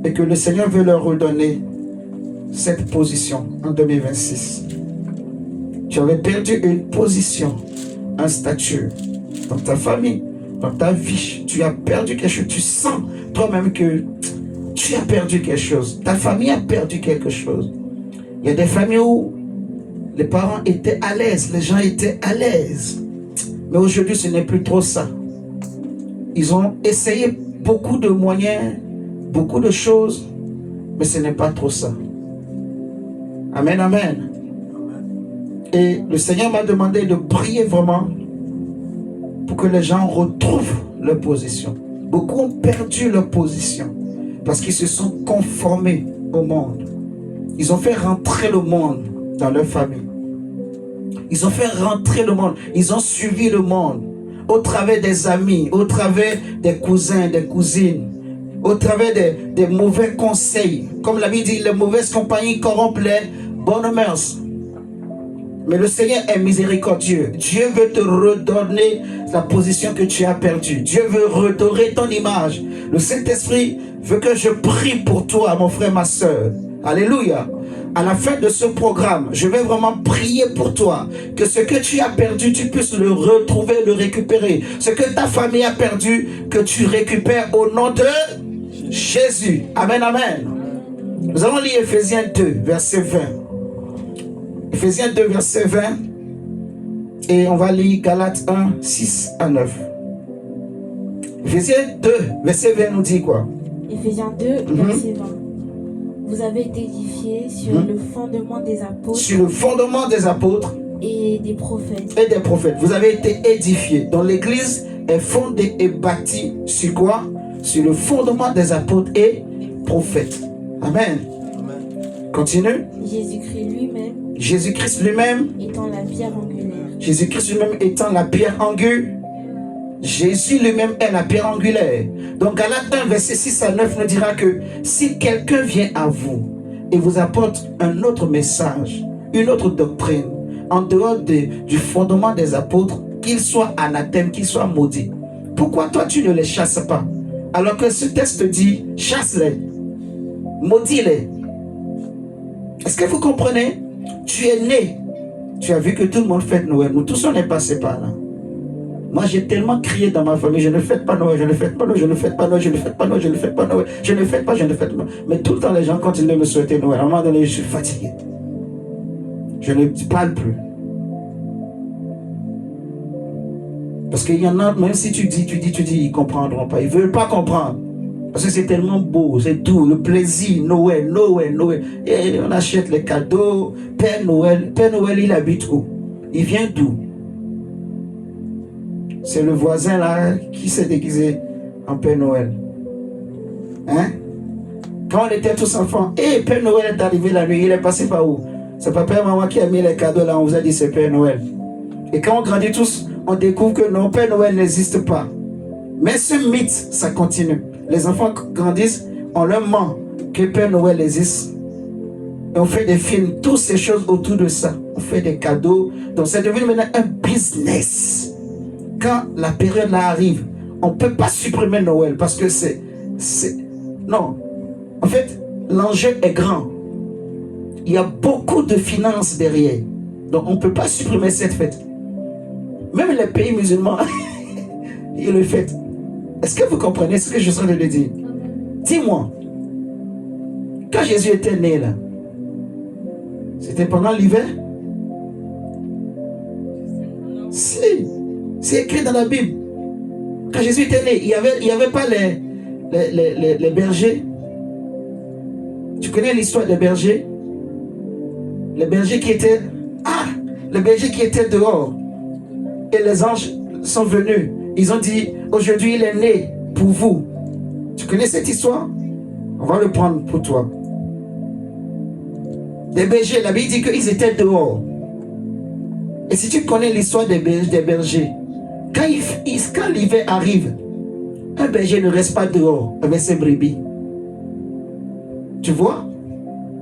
et que le Seigneur veut leur redonner cette position en 2026. Tu avais perdu une position, un statut dans ta famille, dans ta vie. Tu as perdu quelque chose. Tu sens toi-même que tu as perdu quelque chose. Ta famille a perdu quelque chose. Il y a des familles où les parents étaient à l'aise, les gens étaient à l'aise. Mais aujourd'hui, ce n'est plus trop ça. Ils ont essayé beaucoup de moyens, beaucoup de choses, mais ce n'est pas trop ça. Amen, amen. Et le Seigneur m'a demandé de prier vraiment pour que les gens retrouvent leur position. Beaucoup ont perdu leur position parce qu'ils se sont conformés au monde. Ils ont fait rentrer le monde dans leur famille. Ils ont fait rentrer le monde. Ils ont suivi le monde au travers des amis, au travers des cousins, des cousines, au travers des mauvais conseils. Comme la Bible dit, les mauvaises compagnies corrompent les bonnes mœurs. Mais le Seigneur est miséricordieux. Dieu veut te redonner la position que tu as perdue. Dieu veut redorer ton image. Le Saint-Esprit veut que je prie pour toi, mon frère, ma soeur. Alléluia. À la fin de ce programme, je vais vraiment prier pour toi. Que ce que tu as perdu, tu puisses le retrouver, le récupérer. Ce que ta famille a perdu, que tu récupères au nom de Jésus. Amen, amen. Nous allons lire Éphésiens 2, verset 20. Éphésiens 2, verset 20. Et on va lire Galates 1, 6 à 9. Éphésiens 2, verset 20 nous dit quoi? Éphésiens 2, verset 20. Vous avez été édifiés sur le fondement des apôtres. Sur le fondement des apôtres. Et des prophètes. Et des prophètes. Vous avez été édifiés. Donc l'église est fondée et bâtie sur quoi? Sur le fondement des apôtres et prophètes. Amen. Continue. Jésus-Christ lui-même. Jésus-Christ lui-même. Étant la pierre angulaire. Jésus-Christ lui-même étant la pierre angulaire. Jésus lui-même est la pierre angulaire. Donc Galates 1, verset 6 à 9 nous dira que si quelqu'un vient à vous et vous apporte un autre message, une autre doctrine, en dehors du fondement des apôtres, qu'il soit anathème, qu'il soit maudit, pourquoi toi tu ne les chasses pas? Alors que ce texte dit, chasse-les, maudis-les. Est-ce que vous comprenez? Tu es né, tu as vu que tout le monde fête Noël, nous tous on est passé par là. Moi, j'ai tellement crié dans ma famille, je ne fête pas Noël, je ne fête pas Noël, je ne fête pas Noël, je ne fête pas Noël, je ne fête pas Noël, je ne fête pas, je ne fête pas. Mais tout le temps, les gens continuent de me souhaiter Noël. À un moment donné, je suis fatigué. Je ne parle plus. Parce qu'il y en a, même si tu dis, ils ne comprendront pas. Ils ne veulent pas comprendre. Parce que c'est tellement beau, c'est tout, le plaisir, Noël, Noël, Noël. Et on achète les cadeaux. Père Noël, il habite où? Il vient d'où? C'est le voisin là qui s'est déguisé en Père Noël. Hein? Quand on était tous enfants, et Père Noël est arrivé la nuit, il est passé par où? C'est papa et maman qui a mis les cadeaux là, on vous a dit c'est Père Noël. Et quand on grandit tous, on découvre que non, Père Noël n'existe pas. Mais ce mythe, ça continue. Les enfants grandissent, on leur ment que Père Noël existe. Et on fait des films, toutes ces choses autour de ça. On fait des cadeaux. Donc c'est devenu maintenant un business. Quand la période là arrive, on ne peut pas supprimer Noël parce que c'est... Non. En fait, l'enjeu est grand. Il y a beaucoup de finances derrière. Donc on ne peut pas supprimer cette fête. Même les pays musulmans, ils le fêtent. Est-ce que vous comprenez ce que je suis en train de dire? Dis-moi, quand Jésus était né là, c'était pendant l'hiver? Si, c'est écrit dans la Bible. Quand Jésus était né, il n'y avait pas les bergers. Tu connais l'histoire des bergers? Les bergers qui étaient... Ah! Les bergers qui étaient dehors. Et les anges sont venus. Ils ont dit, aujourd'hui il est né pour vous. Tu connais cette histoire? On va le prendre pour toi. Des bergers, la Bible dit qu'ils étaient dehors. Et si tu connais l'histoire des bergers, quand l'hiver arrive, un berger ne reste pas dehors avec ses brebis. Tu vois?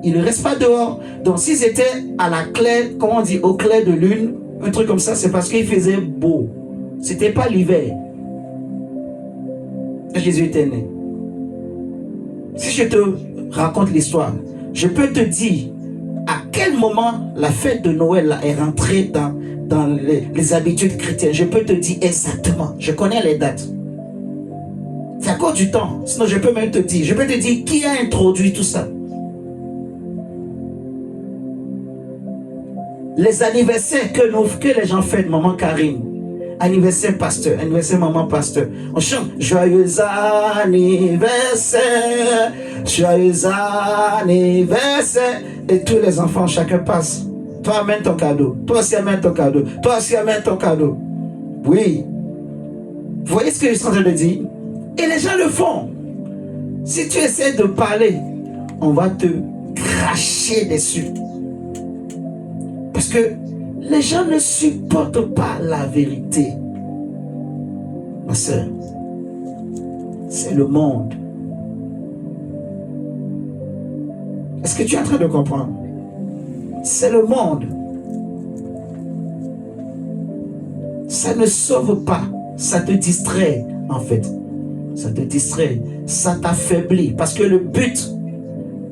Il ne reste pas dehors. Donc s'ils étaient à la claire, comment on dit, au clair de lune, un truc comme ça, c'est parce qu'il faisait beau. C'était pas l'hiver. Jésus était né. Si je te raconte l'histoire, je peux te dire à quel moment la fête de Noël est rentrée dans les habitudes chrétiennes. Je peux te dire exactement. Je connais les dates. C'est à cause du temps. Sinon, je peux même te dire. Je peux te dire qui a introduit tout ça. Les anniversaires que les gens fêtent, maman Karine. Anniversaire pasteur, anniversaire maman pasteur. On chante joyeux anniversaire, joyeux anniversaire. Et tous les enfants, chacun passe. Toi amène ton cadeau, toi aussi amène ton cadeau, toi aussi amène ton cadeau. Oui. Vous voyez ce que je suis en train de dire? Et les gens le font. Si tu essaies de parler, on va te cracher dessus. Parce que les gens ne supportent pas la vérité. Ma soeur, c'est le monde. Est-ce que tu es en train de comprendre? C'est le monde. Ça ne sauve pas. Ça te distrait, en fait. Ça te distrait. Ça t'affaiblit. Parce que le but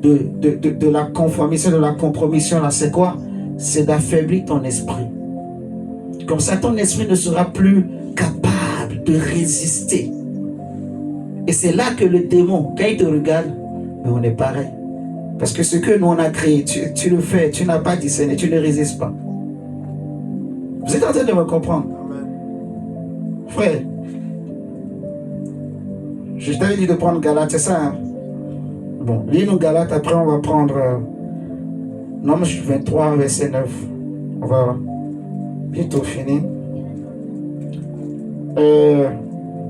de la conformation, de la compromission, là, c'est quoi? C'est d'affaiblir ton esprit. Comme ça, ton esprit ne sera plus capable de résister. Et c'est là que le démon, quand il te regarde, mais on est pareil. Parce que ce que nous on a créé, tu le fais, tu n'as pas discerné, tu ne résistes pas. Vous êtes en train de me comprendre? Frère, je t'avais dit de prendre Galate, c'est ça, hein? Bon, lis-nous Galate, après on va prendre Nombre 23, verset 9. On va bientôt finir.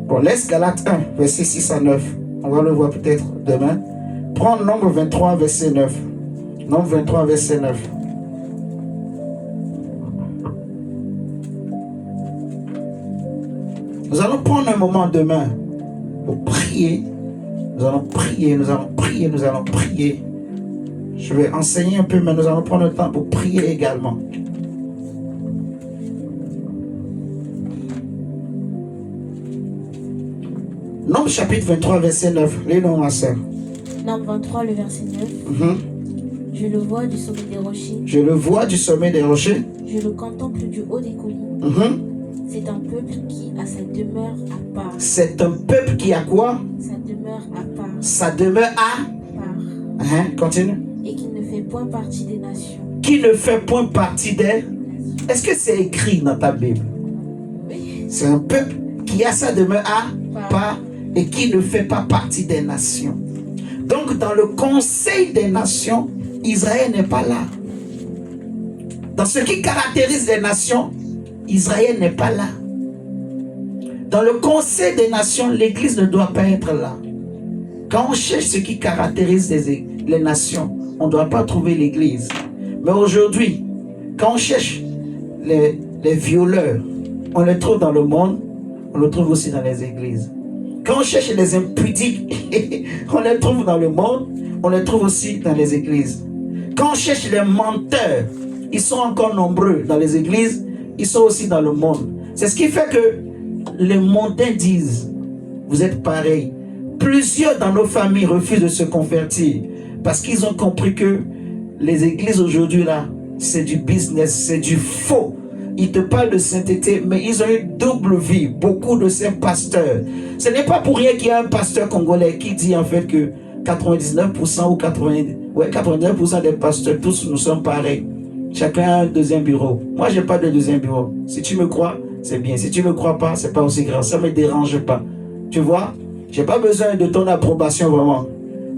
Bon, laisse Galate 1, verset 6 à 9. On va le voir peut-être demain. Prends Nombre 23, verset 9. Nombre 23, verset 9. Nous allons prendre un moment demain pour prier. Nous allons prier, nous allons prier, nous allons prier. Je vais enseigner un peu, mais nous allons prendre le temps pour prier également. Nombre chapitre 23, verset 9. Lis-nous, ma soeur. Nombre 23, le verset 9. Je le vois du sommet des rochers. Je le vois du sommet des rochers. Je le contemple du haut des collines. C'est un peuple qui a sa demeure à part. C'est un peuple qui a quoi? Sa demeure à part. Sa demeure à part. Continue. Et qui ne fait point partie des nations. Qui ne fait point partie des... Est-ce que c'est écrit dans ta Bible? Oui. C'est un peuple qui a sa demeure à part et qui ne fait pas partie des nations. Donc dans le conseil des nations, Israël n'est pas là. Dans ce qui caractérise les nations, Israël n'est pas là. Dans le conseil des nations, l'Église ne doit pas être là. Quand on cherche ce qui caractérise les nations, on ne doit pas trouver l'église. Mais aujourd'hui, quand on cherche les violeurs, on les trouve dans le monde, on les trouve aussi dans les églises. Quand on cherche les impudiques, on les trouve dans le monde, on les trouve aussi dans les églises. Quand on cherche les menteurs, ils sont encore nombreux dans les églises, ils sont aussi dans le monde. C'est ce qui fait que les mondains disent, vous êtes pareils. Plusieurs dans nos familles refusent de se convertir parce qu'ils ont compris que les églises aujourd'hui là, c'est du business, c'est du faux. Ils te parlent de sainteté, mais ils ont une double vie. Beaucoup de ces pasteurs. Ce n'est pas pour rien qu'il y a un pasteur congolais qui dit en fait que 99% ou 99% des pasteurs, tous nous sommes pareils. Chacun a un deuxième bureau. Moi, je n'ai pas de deuxième bureau. Si tu me crois, c'est bien. Si tu ne me crois pas, c'est pas aussi grave. Ça ne me dérange pas. Tu vois, je n'ai pas besoin de ton approbation vraiment.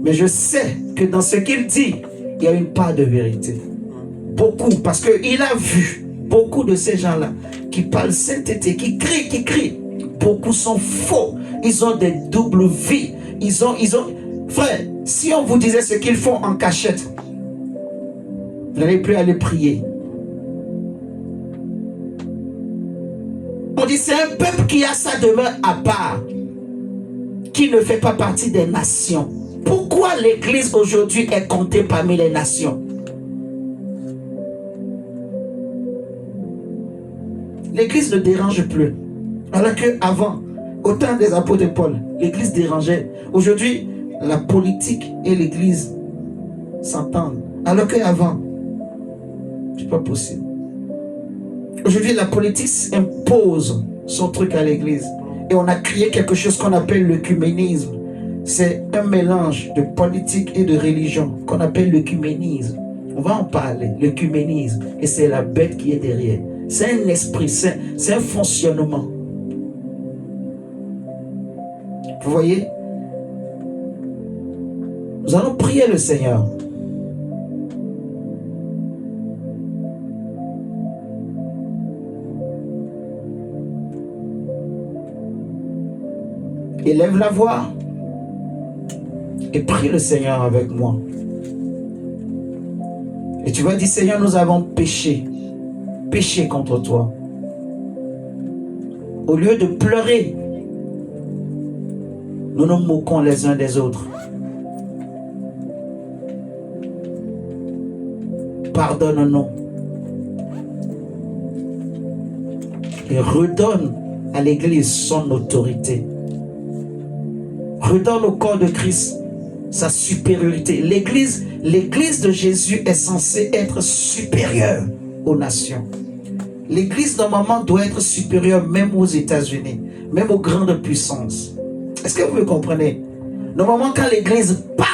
Mais je sais que dans ce qu'il dit, il y a une part de vérité. Beaucoup, parce qu'il a vu beaucoup de ces gens-là qui parlent sainteté, qui crient. Beaucoup sont faux. Ils ont des doubles vies. Ils ont... Frère, si on vous disait ce qu'ils font en cachette, vous n'allez plus aller prier. On dit c'est un peuple qui a sa demeure à part, qui ne fait pas partie des nations. Pourquoi l'église aujourd'hui est comptée parmi les nations? L'église ne dérange plus. Alors qu'avant, au temps des apôtres de Paul, l'église dérangeait. Aujourd'hui, la politique et l'église s'entendent. Alors qu'avant, c'est pas possible. Aujourd'hui, la politique impose son truc à l'église. Et on a créé quelque chose qu'on appelle l'œcuménisme. C'est un mélange de politique et de religion qu'on appelle l'œcuménisme. On va en parler, l'œcuménisme. Et c'est la bête qui est derrière. C'est un esprit, c'est un fonctionnement. Vous voyez? Nous allons prier le Seigneur. Élève la voix et prie le Seigneur avec moi. Et tu vas dire, Seigneur, nous avons péché contre toi. Au lieu de pleurer, nous nous moquons les uns des autres. Pardonne-nous et redonne à l'Église son autorité. Redonne au corps de Christ sa supériorité. L'église de Jésus est censée être supérieure aux nations. L'église normalement doit être supérieure même aux États-Unis, même aux grandes puissances. Est-ce que vous me comprenez? Normalement, quand l'église parle,